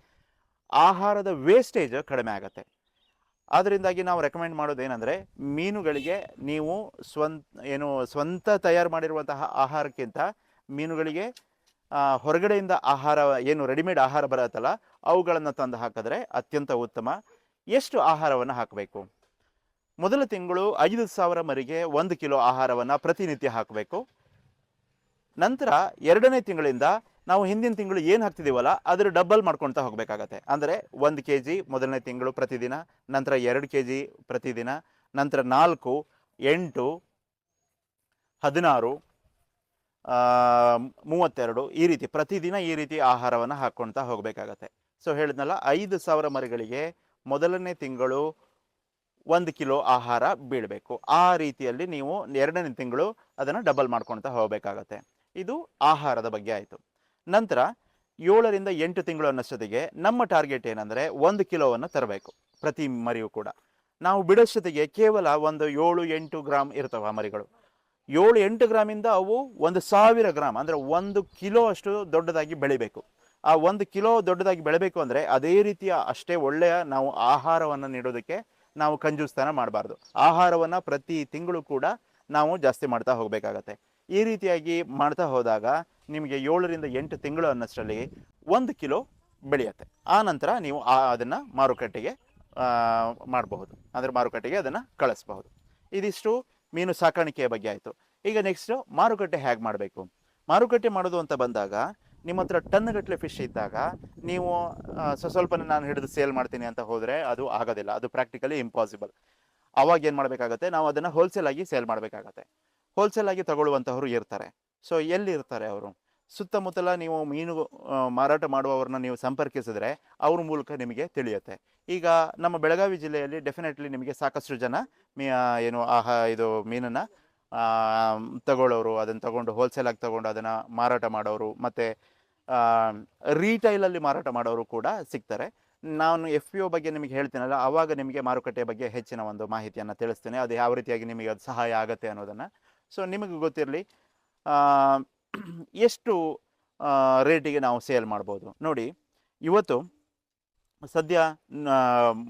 Speaker 1: ಆಹಾರದ ವೇಸ್ಟೇಜ್ ಕಡಿಮೆ ಆಗುತ್ತೆ. ಆದ್ದರಿಂದಾಗಿ ನಾವು ರೆಕಮೆಂಡ್ ಮಾಡೋದೇನೆಂದರೆ, ಮೀನುಗಳಿಗೆ ನೀವು ಸ್ವಂತ ತಯಾರು ಮಾಡಿರುವಂತಹ ಆಹಾರಕ್ಕಿಂತ ಮೀನುಗಳಿಗೆ ಹೊರಗಡೆಯಿಂದ ಆಹಾರ ಏನು ರೆಡಿಮೇಡ್ ಆಹಾರ ಬರುತ್ತಲ್ಲ ಅವುಗಳನ್ನು ತಂದು ಹಾಕಿದ್ರೆ ಅತ್ಯಂತ ಉತ್ತಮ. ಎಷ್ಟು ಆಹಾರವನ್ನು ಹಾಕಬೇಕು? ಮೊದಲ ತಿಂಗಳು 5,000 ಮರಿಗೆ 1 ಕಿಲೋ ಆಹಾರವನ್ನು ಪ್ರತಿನಿತ್ಯ ಹಾಕಬೇಕು. ನಂತರ 2ನೇ ತಿಂಗಳಿಂದ ನಾವು ಹಿಂದಿನ ತಿಂಗಳು ಏನು ಹಾಕ್ತಿದ್ದೀವಲ್ಲ ಅದರ ಡಬಲ್ ಮಾಡ್ಕೊಳ್ತಾ ಹೋಗಬೇಕಾಗತ್ತೆ. ಅಂದರೆ 1 kg ಮೊದಲನೇ ತಿಂಗಳು ಪ್ರತಿದಿನ, ನಂತರ 2 kg ಪ್ರತಿದಿನ, ನಂತರ 4, 8, 16, 32 ಈ ರೀತಿ ಪ್ರತಿದಿನ ಈ ರೀತಿ ಆಹಾರವನ್ನು ಹಾಕ್ಕೊಳ್ತಾ ಹೋಗಬೇಕಾಗತ್ತೆ. ಸೊ ಹೇಳಿದ್ನಲ್ಲ, 5,000 ಮರಿಗಳಿಗೆ ಮೊದಲನೇ ತಿಂಗಳು 1 ಕಿಲೋ ಆಹಾರ ಬೀಳಬೇಕು. ಆ ರೀತಿಯಲ್ಲಿ ನೀವು 2ನೇ ತಿಂಗಳು ಅದನ್ನು ಡಬಲ್ ಮಾಡ್ಕೊಳ್ತಾ ಹೋಗಬೇಕಾಗತ್ತೆ. ಇದು ಆಹಾರದ ಬಗ್ಗೆ ಆಯಿತು. ನಂತರ 7ರಿಂದ 8 ತಿಂಗಳು ಅನ್ನೋಷ್ಟೊತ್ತಿಗೆ ನಮ್ಮ ಟಾರ್ಗೆಟ್ ಏನಂದರೆ 1 ಕಿಲೋವನ್ನು ತರಬೇಕು. ಪ್ರತಿ ಮರಿಯೂ ಕೂಡ. ನಾವು ಬಿಡೋಷ್ಟೊತ್ತಿಗೆ ಕೇವಲ ಒಂದು 7-8 ಗ್ರಾಮ್ ಇರ್ತವೆ ಆ ಮರಿಗಳು. 7-8 ಗ್ರಾಮಿಂದ ಅವು 1,000 ಗ್ರಾಮ್ ಅಂದರೆ 1 ಕಿಲೋ ಅಷ್ಟು ದೊಡ್ಡದಾಗಿ ಬೆಳಿಬೇಕು. ಆ 1 ಕಿಲೋ ದೊಡ್ಡದಾಗಿ ಬೆಳಿಬೇಕು ಅಂದರೆ ಅದೇ ರೀತಿಯ ಅಷ್ಟೇ ಒಳ್ಳೆಯ ನಾವು ಆಹಾರವನ್ನು ನೀಡೋದಕ್ಕೆ ನಾವು ಕಂಜೂಸ್ತಾನ ಮಾಡಬಾರ್ದು. ಆಹಾರವನ್ನು ಪ್ರತಿ ತಿಂಗಳು ಕೂಡ ನಾವು ಜಾಸ್ತಿ ಮಾಡ್ತಾ ಹೋಗಬೇಕಾಗತ್ತೆ. ಈ ರೀತಿಯಾಗಿ ಮಾಡ್ತಾ ಹೋದಾಗ ನಿಮಗೆ 7-8 ತಿಂಗಳು ಅನ್ನಷ್ಟರಲ್ಲಿ 1 ಕಿಲೋ ಬೆಳೆಯುತ್ತೆ. ಆ ನಂತರ ನೀವು ಅದನ್ನು ಮಾರುಕಟ್ಟೆಗೆ ಮಾಡಬಹುದು, ಅಂದರೆ ಮಾರುಕಟ್ಟೆಗೆ ಅದನ್ನು ಕಳಿಸ್ಬಹುದು. ಇದಿಷ್ಟು ಮೀನು ಸಾಕಾಣಿಕೆಯ ಬಗ್ಗೆ ಆಯಿತು. ಈಗ ನೆಕ್ಸ್ಟು ಮಾರುಕಟ್ಟೆ ಹೇಗೆ ಮಾಡಬೇಕು. ಮಾರುಕಟ್ಟೆ ಮಾಡೋದು ಅಂತ ಬಂದಾಗ ನಿಮ್ಮ ಹತ್ರ ಟನ್ಗಟ್ಟಲೆ ಫಿಶ್ ಇದ್ದಾಗ ನೀವು ಸ್ವಲ್ಪನೇ ನಾನು ಹಿಡಿದು ಸೇಲ್ ಮಾಡ್ತೀನಿ ಅಂತ ಹೋದರೆ ಅದು ಆಗೋದಿಲ್ಲ, ಅದು ಪ್ರಾಕ್ಟಿಕಲಿ ಇಂಪಾಸಿಬಲ್. ಅವಾಗ ಏನು ಮಾಡಬೇಕಾಗತ್ತೆ, ನಾವು ಅದನ್ನು ಹೋಲ್ಸೇಲ್ ಆಗಿ ಸೇಲ್ ಮಾಡಬೇಕಾಗತ್ತೆ. ಹೋಲ್ಸೇಲ್ ಆಗಿ ತಗೊಳ್ಳುವಂಥವ್ರು ಇರ್ತಾರೆ. ಸೊ ಎಲ್ಲಿ ಇರ್ತಾರೆ ಅವರು? ಸುತ್ತಮುತ್ತಲ ನೀವು ಮೀನು ಮಾರಾಟ ಮಾಡುವವ್ರನ್ನ ನೀವು ಸಂಪರ್ಕಿಸಿದ್ರೆ ಅವ್ರ ಮೂಲಕ ನಿಮಗೆ ತಿಳಿಯುತ್ತೆ. ಈಗ ನಮ್ಮ ಬೆಳಗಾವಿ ಜಿಲ್ಲೆಯಲ್ಲಿ ಡೆಫಿನೆಟ್ಲಿ ನಿಮಗೆ ಸಾಕಷ್ಟು ಜನ ಇದು ಮೀನನ್ನು ತಗೊಳ್ಳೋರು, ಅದನ್ನು ತಗೊಂಡು ಹೋಲ್ಸೇಲಾಗಿ ತಗೊಂಡು ಅದನ್ನು ಮಾರಾಟ ಮಾಡೋರು, ಮತ್ತು ರೀಟೈಲಲ್ಲಿ ಮಾರಾಟ ಮಾಡೋರು ಕೂಡ ಸಿಗ್ತಾರೆ. ನಾನು FPO ಬಗ್ಗೆ ನಿಮಗೆ ಹೇಳ್ತೀನಲ್ಲ, ಆವಾಗ ನಿಮಗೆ ಮಾರುಕಟ್ಟೆಯ ಬಗ್ಗೆ ಹೆಚ್ಚಿನ ಒಂದು ಮಾಹಿತಿಯನ್ನು ತಿಳಿಸ್ತೀನಿ, ಅದು ಯಾವ ರೀತಿಯಾಗಿ ನಿಮಗೆ ಅದು ಸಹಾಯ ಆಗುತ್ತೆ ಅನ್ನೋದನ್ನು. ಸೊ ನಿಮಗೆ ಗೊತ್ತಿರಲಿ ಎಷ್ಟು ರೇಟಿಗೆ ನಾವು ಸೇಲ್ ಮಾಡ್ಬೋದು. ನೋಡಿ, ಇವತ್ತು ಸದ್ಯ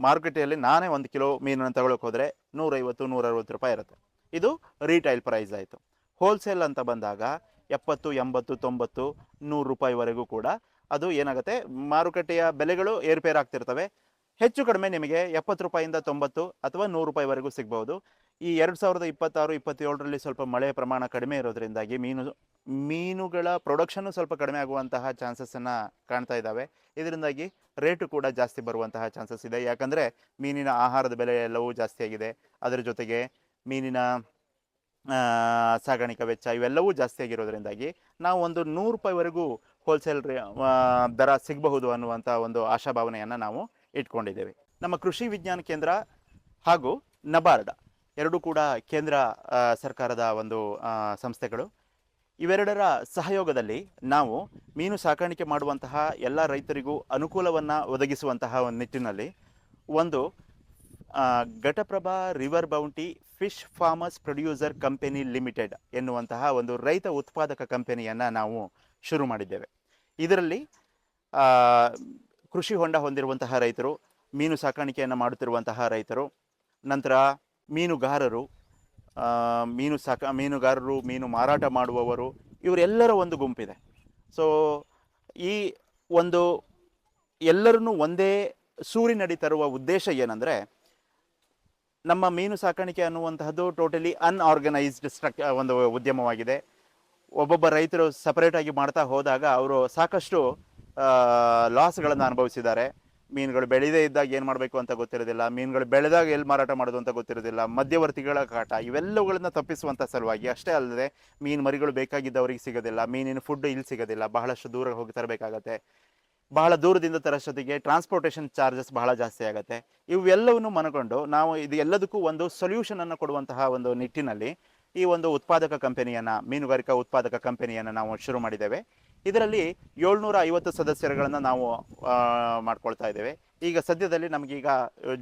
Speaker 1: ಮಾರುಕಟ್ಟೆಯಲ್ಲಿ ನಾನೇ 1 ಕಿಲೋ ಮೀನನ್ನು ತಗೊಳ್ಳೋಕೆ ಹೋದರೆ 150-160 ರೂಪಾಯಿ ಇರುತ್ತೆ. ಇದು ರೀಟೈಲ್ ಪ್ರೈಸ್ ಆಯಿತು. ಹೋಲ್ಸೇಲ್ ಅಂತ ಬಂದಾಗ 70, 80, 90, 100 ರೂಪಾಯಿವರೆಗೂ ಕೂಡ ಅದು ಏನಾಗುತ್ತೆ, ಮಾರುಕಟ್ಟೆಯ ಬೆಲೆಗಳು ಏರ್ಪೇರ್ ಆಗ್ತಿರ್ತವೆ. ಹೆಚ್ಚು ಕಡಿಮೆ ನಿಮಗೆ 70 ರೂಪಾಯಿಂದ 90 ಅಥವಾ 100 ರೂಪಾಯಿವರೆಗೂ ಸಿಗ್ಬೋದು. ಈ 2026-27ರಲ್ಲಿ ಸ್ವಲ್ಪ ಮಳೆಯ ಪ್ರಮಾಣ ಕಡಿಮೆ ಇರೋದ್ರಿಂದಾಗಿ ಮೀನುಗಳ ಪ್ರೊಡಕ್ಷನ್ನು ಸ್ವಲ್ಪ ಕಡಿಮೆ ಆಗುವಂತಹ ಚಾನ್ಸಸ್ಸನ್ನು ಕಾಣ್ತಾ ಇದ್ದಾವೆ. ಇದರಿಂದಾಗಿ ರೇಟು ಕೂಡ ಜಾಸ್ತಿ ಬರುವಂತಹ ಚಾನ್ಸಸ್ ಇದೆ. ಯಾಕಂದರೆ ಮೀನಿನ ಆಹಾರದ ಬೆಲೆ ಎಲ್ಲವೂ ಜಾಸ್ತಿ ಆಗಿದೆ. ಅದರ ಜೊತೆಗೆ ಮೀನಿನ ಸಾಗಾಣಿಕಾ ವೆಚ್ಚ ಇವೆಲ್ಲವೂ ಜಾಸ್ತಿ ಆಗಿರೋದ್ರಿಂದಾಗಿ ನಾವು ಒಂದು 100 ರೂಪಾಯಿವರೆಗೂ ಹೋಲ್ಸೇಲ್ ದರ ಸಿಗಬಹುದು ಅನ್ನುವಂಥ ಒಂದು ಆಶಾಭಾವನೆಯನ್ನು ನಾವು ಇಟ್ಕೊಂಡಿದ್ದೇವೆ. ನಮ್ಮ ಕೃಷಿ ವಿಜ್ಞಾನ ಕೇಂದ್ರ ಹಾಗೂ ನಬಾರ್ಡ್ ಎರಡೂ ಕೂಡ ಕೇಂದ್ರ ಸರ್ಕಾರದ ಒಂದು ಸಂಸ್ಥೆಗಳು. ಇವೆರಡರ ಸಹಯೋಗದಲ್ಲಿ ನಾವು ಮೀನು ಸಾಕಾಣಿಕೆ ಮಾಡುವಂತಹ ಎಲ್ಲ ರೈತರಿಗೂ ಅನುಕೂಲವನ್ನು ಒದಗಿಸುವಂತಹ ಒಂದು ನಿಟ್ಟಿನಲ್ಲಿ ಒಂದು Ghataprabha river bounty fish farmers producer company limited ಎನ್ನುವಂತಹ ಒಂದು ರೈತ ಉತ್ಪಾದಕ ಕಂಪನಿಯನ್ನು ನಾವು ಶುರು ಮಾಡಿದ್ದೇವೆ. ಇದರಲ್ಲಿ ಕೃಷಿ ಹೊಂಡ ಹೊಂದಿರುವಂತಹ ರೈತರು, ಮೀನು ಸಾಕಾಣಿಕೆಯನ್ನು ಮಾಡುತ್ತಿರುವಂತಹ ರೈತರು, ನಂತರ ಮೀನುಗಾರರು, ಮೀನು ಮಾರಾಟ ಮಾಡುವವರು, ಇವರೆಲ್ಲರ ಒಂದು ಗುಂಪಿದೆ. ಸೊ ಈ ಒಂದು ಎಲ್ಲರನ್ನೂ ಒಂದೇ ಸೂರಿನಡಿ ತರುವ ಉದ್ದೇಶ ಏನಂದರೆ, ನಮ್ಮ ಮೀನು ಸಾಕಾಣಿಕೆ ಅನ್ನುವಂತಹದ್ದು ಟೋಟಲಿ ಅನ್ಆರ್ಗನೈಸ್ಡ್ ಒಂದು ಉದ್ಯಮವಾಗಿದೆ. ಒಬ್ಬೊಬ್ಬ ರೈತರು ಸಪರೇಟಾಗಿ ಮಾಡ್ತಾ ಹೋದಾಗ ಅವರು ಸಾಕಷ್ಟು ಲಾಸ್ಗಳನ್ನು ಅನುಭವಿಸಿದ್ದಾರೆ. ಮೀನುಗಳು ಬೆಳೆದೇ ಇದ್ದಾಗ ಏನು ಮಾಡಬೇಕು ಅಂತ ಗೊತ್ತಿರೋದಿಲ್ಲ, ಮೀನುಗಳು ಬೆಳೆದಾಗ ಎಲ್ಲಿ ಮಾರಾಟ ಮಾಡೋದು ಅಂತ ಗೊತ್ತಿರೋದಿಲ್ಲ, ಮಧ್ಯವರ್ತಿಗಳ ಕಾಟ, ಇವೆಲ್ಲವುಗಳನ್ನು ತಪ್ಪಿಸುವಂಥ ಸಲುವಾಗಿ ಅಷ್ಟೇ ಅಲ್ಲದೆ ಮೀನು ಮರಿಗಳು ಬೇಕಾಗಿದ್ದವರಿಗೆ ಸಿಗೋದಿಲ್ಲ, ಮೀನಿನ ಫುಡ್ ಇಲ್ಲಿ ಸಿಗೋದಿಲ್ಲ, ಬಹಳಷ್ಟು ದೂರ ಹೋಗಿ ತರಬೇಕಾಗತ್ತೆ. ಬಹಳ ದೂರದಿಂದ ತರೋಷ್ಟೊತ್ತಿಗೆ ಟ್ರಾನ್ಸ್ಪೋರ್ಟೇಷನ್ ಚಾರ್ಜಸ್ ಬಹಳ ಜಾಸ್ತಿ ಆಗುತ್ತೆ. ಇವೆಲ್ಲವನ್ನು ಮನಗೊಂಡು ನಾವು ಇದು ಎಲ್ಲದಕ್ಕೂ ಒಂದು ಸೊಲ್ಯೂಷನನ್ನು ಕೊಡುವಂತಹ ಒಂದು ನಿಟ್ಟಿನಲ್ಲಿ ಈ ಒಂದು ಉತ್ಪಾದಕ ಕಂಪನಿಯನ್ನು, ಮೀನುಗಾರಿಕಾ ಉತ್ಪಾದಕ ಕಂಪನಿಯನ್ನು ನಾವು ಶುರು ಮಾಡಿದ್ದೇವೆ. ಇದರಲ್ಲಿ 750 ಸದಸ್ಯರುಗಳನ್ನು ನಾವು ಮಾಡ್ಕೊಳ್ತಾ ಇದ್ದೇವೆ. ಈಗ ಸದ್ಯದಲ್ಲಿ ನಮಗೀಗ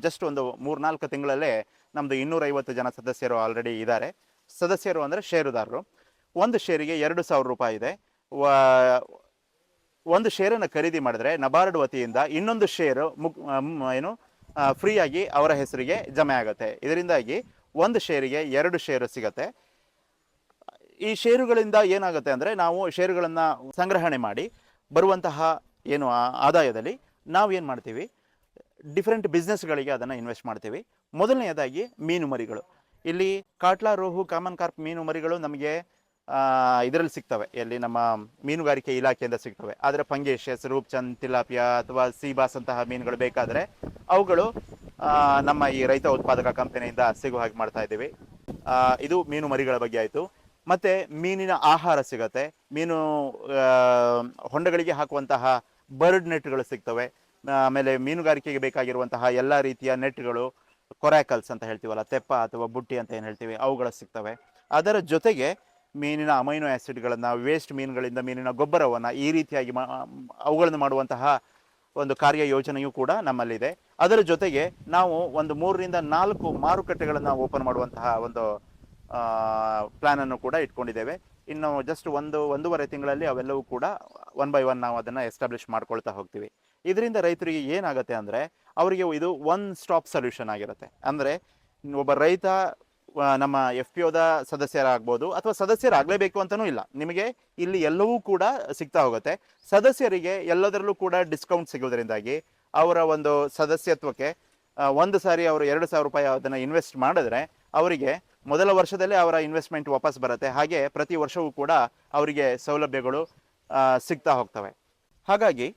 Speaker 1: ಜಸ್ಟ್ ಒಂದು 3-4 ತಿಂಗಳಲ್ಲೇ ನಮ್ಮದು 250 ಜನ ಸದಸ್ಯರು ಆಲ್ರೆಡಿ ಇದ್ದಾರೆ. ಸದಸ್ಯರು ಅಂದರೆ ಷೇರುದಾರರು. ಒಂದು ಶೇರಿಗೆ 2,000 ರೂಪಾಯಿ ಇದೆ. ಒಂದು ಶೇರನ್ನು ಖರೀದಿ ಮಾಡಿದ್ರೆ ನಬಾರ್ಡ್ ವತಿಯಿಂದ ಇನ್ನೊಂದು ಶೇರು ಫ್ರೀಯಾಗಿ ಅವರ ಹೆಸರಿಗೆ ಜಮೆ ಆಗುತ್ತೆ. ಇದರಿಂದಾಗಿ ಒಂದು ಶೇರಿಗೆ 2 ಶೇರು ಸಿಗುತ್ತೆ. ಈ ಷೇರುಗಳಿಂದ ಏನಾಗುತ್ತೆ ಅಂದರೆ, ನಾವು ಷೇರುಗಳನ್ನು ಸಂಗ್ರಹಣೆ ಮಾಡಿ ಬರುವಂತಹ ಆದಾಯದಲ್ಲಿ ನಾವು ಏನು ಮಾಡ್ತೀವಿ, ಡಿಫ್ರೆಂಟ್ ಬಿಸ್ನೆಸ್ಗಳಿಗೆ ಅದನ್ನು ಇನ್ವೆಸ್ಟ್ ಮಾಡ್ತೀವಿ. ಮೊದಲನೆಯದಾಗಿ ಮೀನು ಮರಿಗಳು. ಇಲ್ಲಿ ಕಾಟ್ಲಾ, ರೋಹು, ಕಾಮನ್ ಕಾರ್ಪ್ ಮೀನು ಮರಿಗಳು ನಮಗೆ ಇದರಲ್ಲಿ ಸಿಗ್ತವೆ, ಎಲ್ಲಿ ನಮ್ಮ ಮೀನುಗಾರಿಕೆ ಇಲಾಖೆಯಿಂದ ಸಿಗ್ತವೆ. ಆದರೆ ಪಂಗೇಶಸ್, ರೂಪ್ಚಂದ್, ತಿಲಾಪಿಯಾ ಅಥವಾ ಸೀಬಾಸ್ ಅಂತಹ ಮೀನುಗಳು ಬೇಕಾದರೆ ಅವುಗಳು ನಮ್ಮ ಈ ರೈತ ಉತ್ಪಾದಕ ಕಂಪನಿಯಿಂದ ಸಿಗೋ ಹಾಗೆ ಮಾಡ್ತಾ ಇದ್ದೀವಿ. ಇದು ಮೀನು ಮರಿಗಳ ಬಗ್ಗೆ ಆಯಿತು. ಮತ್ತು ಮೀನಿನ ಆಹಾರ ಸಿಗತ್ತೆ. ಮೀನು ಹೊಂಡಗಳಿಗೆ ಹಾಕುವಂತಹ ಬರ್ಡ್ ನೆಟ್ಗಳು ಸಿಗ್ತವೆ. ಆಮೇಲೆ ಮೀನುಗಾರಿಕೆಗೆ ಬೇಕಾಗಿರುವಂತಹ ಎಲ್ಲ ರೀತಿಯ ನೆಟ್ಗಳು, ಕೊರಾಕಲ್ಸ್ ಅಂತ ಹೇಳ್ತೀವಲ್ಲ, ತೆಪ್ಪ ಅಥವಾ ಬುಟ್ಟಿ ಅಂತ ಏನು ಹೇಳ್ತೀವಿ, ಅವುಗಳು ಸಿಗ್ತವೆ. ಅದರ ಜೊತೆಗೆ ಮೀನಿನ ಅಮೈನೋ ಆ್ಯಸಿಡ್ಗಳನ್ನು, ವೇಸ್ಟ್ ಮೀನುಗಳಿಂದ ಮೀನಿನ ಗೊಬ್ಬರವನ್ನು ಈ ರೀತಿಯಾಗಿ ಅವುಗಳನ್ನು ಮಾಡುವಂತಹ ಒಂದು ಕಾರ್ಯ ಯೋಜನೆಯೂ ಕೂಡ ನಮ್ಮಲ್ಲಿದೆ. ಅದರ ಜೊತೆಗೆ ನಾವು ಒಂದು 3 ರಿಂದ 4 ಮಾರುಕಟ್ಟೆಗಳನ್ನು ಓಪನ್ ಮಾಡುವಂತಹ ಒಂದು ಪ್ಲಾನನ್ನು ಕೂಡ ಇಟ್ಕೊಂಡಿದ್ದೇವೆ. ಇನ್ನು ಜಸ್ಟ್ ಒಂದೂವರೆ ತಿಂಗಳಲ್ಲಿ ಅವೆಲ್ಲವೂ ಕೂಡ 1 ಬೈ 1 ನಾವು ಅದನ್ನು ಎಸ್ಟಾಬ್ಲಿಷ್ ಮಾಡ್ಕೊಳ್ತಾ ಹೋಗ್ತೀವಿ. ಇದರಿಂದ ರೈತರಿಗೆ ಏನಾಗುತ್ತೆ ಅಂದರೆ ಅವರಿಗೆ ಇದು ಒನ್ ಸ್ಟಾಪ್ ಸೊಲ್ಯೂಷನ್ ಆಗಿರುತ್ತೆ. ಅಂದರೆ ಒಬ್ಬ ರೈತ ನಮ್ಮ ಎಫ್ ಪಿ ಒದ ಸದಸ್ಯರಾಗ್ಬೋದು ಅಥವಾ ಸದಸ್ಯರಾಗಲೇಬೇಕು ಅಂತಲೂ ಇಲ್ಲ, ನಿಮಗೆ ಇಲ್ಲಿ ಎಲ್ಲವೂ ಕೂಡ ಸಿಗ್ತಾ ಹೋಗುತ್ತೆ. ಸದಸ್ಯರಿಗೆ ಎಲ್ಲದರಲ್ಲೂ ಕೂಡ ಡಿಸ್ಕೌಂಟ್ ಸಿಗೋದ್ರಿಂದಾಗಿ ಅವರ ಒಂದು ಸದಸ್ಯತ್ವಕ್ಕೆ ಒಂದು ಸಾರಿ ಅವರು 2,000 ರೂಪಾಯಿ ಅದನ್ನು ಇನ್ವೆಸ್ಟ್ ಮಾಡಿದ್ರೆ ಅವರಿಗೆ ಮೊದಲ ವರ್ಷದಲ್ಲೇ ಅವರ ಇನ್ವೆಸ್ಟ್ಮೆಂಟ್ ವಾಪಸ್ ಬರುತ್ತೆ. ಹಾಗೆ ಪ್ರತಿ ವರ್ಷವೂ ಕೂಡ ಅವರಿಗೆ ಸೌಲಭ್ಯಗಳು ಸಿಗ್ತಾ ಹೋಗ್ತವೆ. ಹಾಗಾಗಿ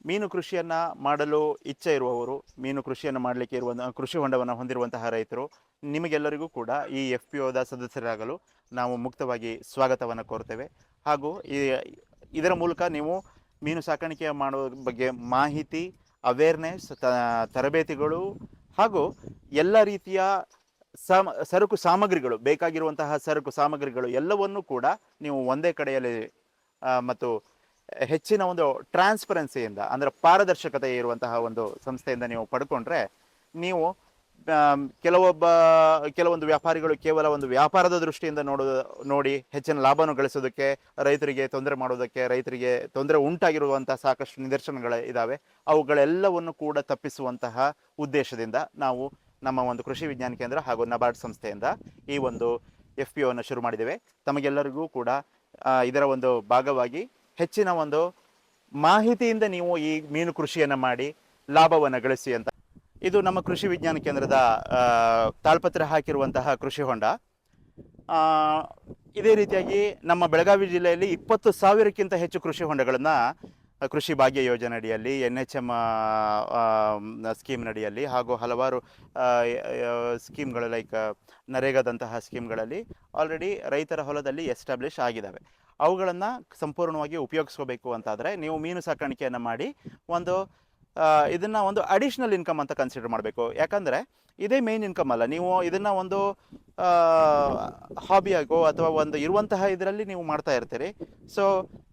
Speaker 1: ಮೀನು ಕೃಷಿಯನ್ನು ಮಾಡಲು ಇಚ್ಛೆ ಇರುವವರು, ಮೀನು ಕೃಷಿಯನ್ನು ಮಾಡಲಿಕ್ಕೆ ಕೃಷಿ ಹೊಂಡವನ್ನು ಹೊಂದಿರುವಂತಹ ರೈತರು, ನಿಮಗೆಲ್ಲರಿಗೂ ಕೂಡ ಈ ಎಫ್ ಪಿ ಒದ ಸದಸ್ಯರಾಗಲು ನಾವು ಮುಕ್ತವಾಗಿ ಸ್ವಾಗತವನ್ನು ಕೋರ್ತೇವೆ. ಹಾಗೂ ಇದರ ಮೂಲಕ ನೀವು ಮೀನು ಸಾಕಾಣಿಕೆ ಮಾಡೋ ಬಗ್ಗೆ ಮಾಹಿತಿ, ಅವೇರ್ನೆಸ್, ತರಬೇತಿಗಳು ಹಾಗೂ ಎಲ್ಲ ರೀತಿಯ ಸರಕು ಸಾಮಗ್ರಿಗಳು, ಬೇಕಾಗಿರುವಂತಹ ಸರಕು ಸಾಮಗ್ರಿಗಳು ಎಲ್ಲವನ್ನೂ ಕೂಡ ನೀವು ಒಂದೇ ಕಡೆಯಲ್ಲಿ ಮತ್ತು ಹೆಚ್ಚಿನ ಒಂದು ಟ್ರಾನ್ಸ್ಪರೆನ್ಸಿಯಿಂದ, ಅಂದರೆ ಪಾರದರ್ಶಕತೆ ಇರುವಂತಹ ಒಂದು ಸಂಸ್ಥೆಯಿಂದ ನೀವು ಪಡ್ಕೊಂಡ್ರೆ, ನೀವು ಕೆಲವೊಂದು ವ್ಯಾಪಾರಿಗಳು ಕೇವಲ ಒಂದು ವ್ಯಾಪಾರದ ದೃಷ್ಟಿಯಿಂದ ನೋಡಿ ಹೆಚ್ಚಿನ ಲಾಭವನ್ನು ಗಳಿಸೋದಕ್ಕೆ, ರೈತರಿಗೆ ತೊಂದರೆ ಮಾಡೋದಕ್ಕೆ, ರೈತರಿಗೆ ತೊಂದರೆ ಉಂಟಾಗಿರುವಂತಹ ಸಾಕಷ್ಟು ನಿದರ್ಶನಗಳು ಇದ್ದಾವೆ. ಅವುಗಳೆಲ್ಲವನ್ನು ಕೂಡ ತಪ್ಪಿಸುವಂತಹ ಉದ್ದೇಶದಿಂದ ನಾವು ನಮ್ಮ ಒಂದು ಕೃಷಿ ವಿಜ್ಞಾನ ಕೇಂದ್ರ ಹಾಗೂ ನಬಾರ್ಡ್ ಸಂಸ್ಥೆಯಿಂದ ಈ ಒಂದು ಎಫ್ ಪಿ ಒವನ್ನು ಶುರು ಮಾಡಿದ್ದೇವೆ. ತಮಗೆಲ್ಲರಿಗೂ ಕೂಡ ಇದರ ಒಂದು ಭಾಗವಾಗಿ ಹೆಚ್ಚಿನ ಒಂದು ಮಾಹಿತಿಯಿಂದ ನೀವು ಈ ಮೀನು ಕೃಷಿಯನ್ನು ಮಾಡಿ ಲಾಭವನ್ನು ಗಳಿಸಿ ಅಂತ. ಇದು ನಮ್ಮ ಕೃಷಿ ವಿಜ್ಞಾನ ಕೇಂದ್ರದ ತಾಳ್ಪತ್ರ ಹಾಕಿರುವಂತಹ ಕೃಷಿ ಹೊಂಡ. ಇದೇ ರೀತಿಯಾಗಿ ನಮ್ಮ ಬೆಳಗಾವಿ ಜಿಲ್ಲೆಯಲ್ಲಿ 20,000ಕ್ಕಿಂತ ಹೆಚ್ಚು ಕೃಷಿ ಹೊಂಡಗಳನ್ನು ಕೃಷಿ ಭಾಗ್ಯ ಯೋಜನೆ ಅಡಿಯಲ್ಲಿ, NHM ಸ್ಕೀಮ್ನಡಿಯಲ್ಲಿ ಹಾಗೂ ಹಲವಾರು ಸ್ಕೀಮ್ಗಳು ಲೈಕ್ ನರೇಗಾದಂತಹ ಸ್ಕೀಮ್ಗಳಲ್ಲಿ ಆಲ್ರೆಡಿ ರೈತರ ಹೊಲದಲ್ಲಿ ಎಸ್ಟಾಬ್ಲಿಷ್ ಆಗಿದ್ದಾವೆ. ಅವುಗಳನ್ನು ಸಂಪೂರ್ಣವಾಗಿ ಉಪಯೋಗಿಸ್ಕೋಬೇಕು ಅಂತಾದರೆ ನೀವು ಮೀನು ಸಾಕಾಣಿಕೆಯನ್ನು ಮಾಡಿ ಇದನ್ನು ಒಂದು ಅಡಿಷ್ನಲ್ ಇನ್ಕಮ್ ಅಂತ ಕನ್ಸಿಡರ್ ಮಾಡಬೇಕು. ಯಾಕಂದರೆ ಇದೇ ಮೇನ್ ಇನ್ಕಮ್ ಅಲ್ಲ. ನೀವು ಇದನ್ನು ಒಂದು ಹಾಬಿಯಾಗೋ ಅಥವಾ ಒಂದು ಇರುವಂತಹ ಇದರಲ್ಲಿ ನೀವು ಮಾಡ್ತಾ ಇರ್ತೀರಿ. ಸೊ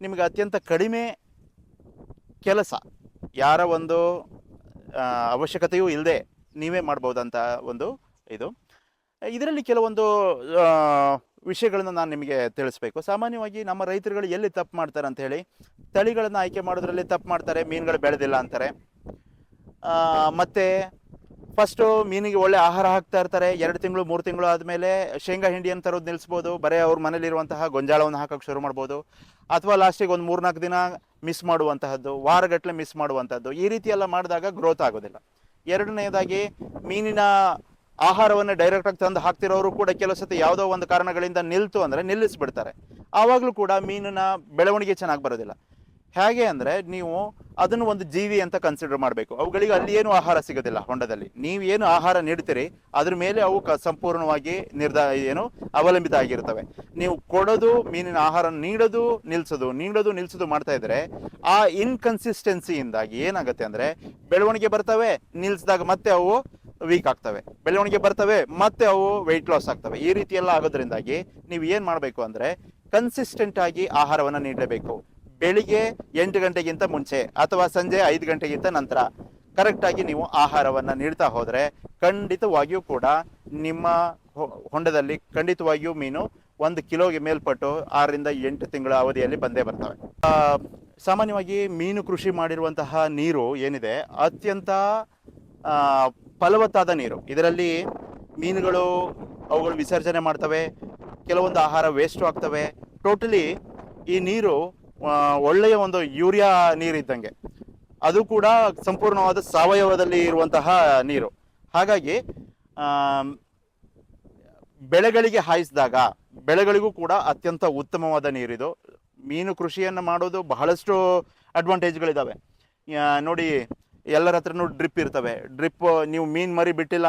Speaker 1: ನಿಮಗೆ ಅತ್ಯಂತ ಕಡಿಮೆ ಕೆಲಸ, ಯಾರ ಒಂದು ಅವಶ್ಯಕತೆಯೂ ಇಲ್ಲದೆ ನೀವೇ ಮಾಡ್ಬೋದಂತ ಒಂದು ಇದರಲ್ಲಿ ಕೆಲವೊಂದು ವಿಷಯಗಳನ್ನು ನಾನು ನಿಮಗೆ ತಿಳಿಸ್ಬೇಕು. ಸಾಮಾನ್ಯವಾಗಿ ನಮ್ಮ ರೈತರುಗಳು ಎಲ್ಲಿ ತಪ್ಪು ಮಾಡ್ತಾರೆ ಅಂತ ಹೇಳಿ, ತಳಿಗಳನ್ನು ಆಯ್ಕೆ ಮಾಡೋದ್ರಲ್ಲಿ ತಪ್ಪು ಮಾಡ್ತಾರೆ, ಮೀನುಗಳು ಬೆಳೆದಿಲ್ಲ ಅಂತಾರೆ. ಮತ್ತು ಫಸ್ಟು ಮೀನಿಗೆ ಒಳ್ಳೆ ಆಹಾರ ಹಾಕ್ತಾ ಇರ್ತಾರೆ, 2 ತಿಂಗಳು 3 ತಿಂಗಳು ಆದಮೇಲೆ ಶೇಂಗಾ ಹಿಂಡಿಯನ್ನು ತರೋದು ನಿಲ್ಲಿಸ್ಬೋದು, ಬರೀ ಅವ್ರ ಮನೇಲಿರುವಂತಹ ಗೊಂಜಾಳವನ್ನು ಹಾಕೋಕ್ಕೆ ಶುರು ಮಾಡ್ಬೋದು. ಅಥವಾ ಲಾಸ್ಟಿಗೆ ಒಂದು 3-4 ದಿನ ಮಿಸ್ ಮಾಡುವಂತಹದ್ದು, ವಾರಗಟ್ಟಲೆ ಮಿಸ್ ಮಾಡುವಂಥದ್ದು, ಈ ರೀತಿ ಎಲ್ಲ ಮಾಡಿದಾಗ ಗ್ರೋತ್ ಆಗೋದಿಲ್ಲ. ಎರಡನೇದಾಗಿ ಮೀನಿನ ಆಹಾರವನ್ನು ಡೈರೆಕ್ಟಾಗಿ ತಂದು ಹಾಕ್ತಿರೋರು ಕೂಡ ಕೆಲವು ಸತಿ ಯಾವುದೋ ಒಂದು ಕಾರಣಗಳಿಂದ ನಿಲ್ತು ಅಂದರೆ ನಿಲ್ಲಿಸ್ಬಿಡ್ತಾರೆ. ಆವಾಗಲೂ ಕೂಡ ಮೀನಿನ ಬೆಳವಣಿಗೆ ಚೆನ್ನಾಗಿ ಬರೋದಿಲ್ಲ. ಹೇಗೆ ಅಂದರೆ ನೀವು ಅದನ್ನು ಒಂದು ಜೀವಿ ಅಂತ ಕನ್ಸಿಡರ್ ಮಾಡಬೇಕು. ಅವುಗಳಿಗೆ ಅಲ್ಲಿ ಏನು ಆಹಾರ ಸಿಗೋದಿಲ್ಲ. ಹೊಂಡದಲ್ಲಿ ನೀವು ಏನು ಆಹಾರ ನೀಡ್ತೀರಿ ಅದ್ರ ಮೇಲೆ ಅವು ಸಂಪೂರ್ಣವಾಗಿ ಅವಲಂಬಿತ ಆಗಿರ್ತವೆ. ನೀವು ಕೊಡೋದು, ಮೀನಿನ ಆಹಾರ ನೀಡೋದು ನಿಲ್ಲಿಸೋದು ಮಾಡ್ತಾ ಇದ್ರೆ ಆ ಇನ್ಕನ್ಸಿಸ್ಟೆನ್ಸಿಯಿಂದಾಗಿ ಏನಾಗುತ್ತೆ ಅಂದರೆ ಬೆಳವಣಿಗೆ ಬರ್ತವೆ, ನಿಲ್ಲಿಸಿದಾಗ ಮತ್ತೆ ಅವು ವೀಕ್ ಆಗ್ತವೆ, ಬೆಳವಣಿಗೆ ಬರ್ತವೆ, ಮತ್ತೆ ಅವು ವೆಯ್ಟ್ ಲಾಸ್ ಆಗ್ತವೆ. ಈ ರೀತಿ ಎಲ್ಲ ಆಗೋದ್ರಿಂದಾಗಿ ನೀವು ಏನು ಮಾಡಬೇಕು ಅಂದರೆ ಕನ್ಸಿಸ್ಟೆಂಟ್ ಆಗಿ ಆಹಾರವನ್ನು ನೀಡಲೇಬೇಕು. ಬೆಳಿಗ್ಗೆ 8 ಗಂಟೆಗಿಂತ ಮುಂಚೆ ಅಥವಾ ಸಂಜೆ 5 ಗಂಟೆಗಿಂತ ನಂತರ ಕರೆಕ್ಟಾಗಿ ನೀವು ಆಹಾರವನ್ನು ನೀಡ್ತಾ ಹೋದರೆ ಖಂಡಿತವಾಗಿಯೂ ಕೂಡ ನಿಮ್ಮ ಹೊಂಡದಲ್ಲಿ ಖಂಡಿತವಾಗಿಯೂ ಮೀನು 1 ಕಿಲೋಗೆ ಮೇಲ್ಪಟ್ಟು 6 ರಿಂದ 8 ತಿಂಗಳ ಅವಧಿಯಲ್ಲಿ ಬಂದೇ ಬರ್ತವೆ. ಸಾಮಾನ್ಯವಾಗಿ ಮೀನು ಕೃಷಿ ಮಾಡಿರುವಂತಹ ನೀರು ಏನಿದೆ ಅತ್ಯಂತ ಫಲವತ್ತಾದ ನೀರು. ಇದರಲ್ಲಿ ಮೀನುಗಳು ಅವುಗಳು ವಿಸರ್ಜನೆ ಮಾಡ್ತವೆ, ಕೆಲವೊಂದು ಆಹಾರ ವೇಸ್ಟು ಆಗ್ತವೆ. ಟೋಟಲಿ ಈ ನೀರು ಒಳ್ಳೆಯ ಒಂದು ಯೂರಿಯಾ ನೀರಿದ್ದಂಗೆ, ಅದು ಕೂಡ ಸಂಪೂರ್ಣವಾದ ಸಾವಯವದಲ್ಲಿ ಇರುವಂತಹ ನೀರು. ಹಾಗಾಗಿ ಬೆಳೆಗಳಿಗೆ ಹಾಯಿಸಿದಾಗ ಬೆಳೆಗಳಿಗೂ ಕೂಡ ಅತ್ಯಂತ ಉತ್ತಮವಾದ ನೀರಿದು. ಮೀನು ಕೃಷಿಯನ್ನು ಮಾಡೋದು ಬಹಳಷ್ಟು ಅಡ್ವಾಂಟೇಜ್ಗಳಿದ್ದಾವೆ ನೋಡಿ. ಎಲ್ಲರ ಹತ್ರನೂ ಡ್ರಿಪ್ ಇರ್ತವೆ. ಡ್ರಿಪ್ ನೀವು ಮೀನು ಮರಿ ಬಿಟ್ಟಿಲ್ಲ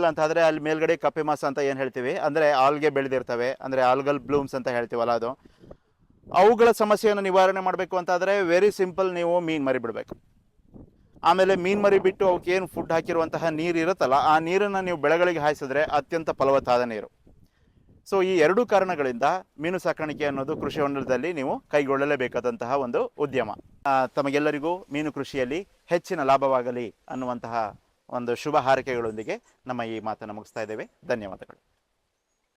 Speaker 1: ಅಂತಾದರೆ ಅಲ್ಲಿ ಮೇಲ್ಗಡೆ ಕಪ್ಪೆ ಮಾಸ ಅಂತ ಏನು ಹೇಳ್ತೀವಿ, ಅಂದರೆ ಆಲ್ಗೆ ಬೆಳೆದಿರ್ತವೆ, ಅಂದರೆ ಆಲ್ಗಲ್ ಬ್ಲೂಮ್ಸ್ ಅಂತ ಹೇಳ್ತೀವಲ್ಲ, ಅದು ಅವುಗಳ ಸಮಸ್ಯೆಯನ್ನು ನಿವಾರಣೆ ಮಾಡಬೇಕು ಅಂತಾದರೆ ವೆರಿ ಸಿಂಪಲ್, ನೀವು ಮೀನು ಮರಿ ಬಿಡಬೇಕು. ಆಮೇಲೆ ಮೀನು ಮರಿ ಬಿಟ್ಟು ಅವಕ್ಕೆ ಏನು ಫುಡ್ ಹಾಕಿರುವಂತಹ ನೀರು ಇರುತ್ತಲ್ಲ, ಆ ನೀರನ್ನು ನೀವು ಬೆಳೆಗಳಿಗೆ ಹಾಯಿಸಿದ್ರೆ ಅತ್ಯಂತ ಫಲವತ್ತಾದ ನೀರು. ಸೊ ಈ 2 ಕಾರಣಗಳಿಂದ ಮೀನು ಸಾಕಾಣಿಕೆ ಅನ್ನೋದು ಕೃಷಿ ಹೊಂಡದಲ್ಲಿ ನೀವು ಕೈಗೊಳ್ಳಲೇಬೇಕಾದಂತಹ ಒಂದು ಉದ್ಯಮ. ತಮಗೆಲ್ಲರಿಗೂ ಮೀನು ಕೃಷಿಯಲ್ಲಿ ಹೆಚ್ಚಿನ ಲಾಭವಾಗಲಿ ಅನ್ನುವಂತಹ ಒಂದು ಶುಭ ಹಾರೈಕೆಗಳೊಂದಿಗೆ ನಮ್ಮ ಈ ಮಾತನ್ನು ಮುಗಿಸ್ತಾ ಇದ್ದೇವೆ. ಧನ್ಯವಾದಗಳು.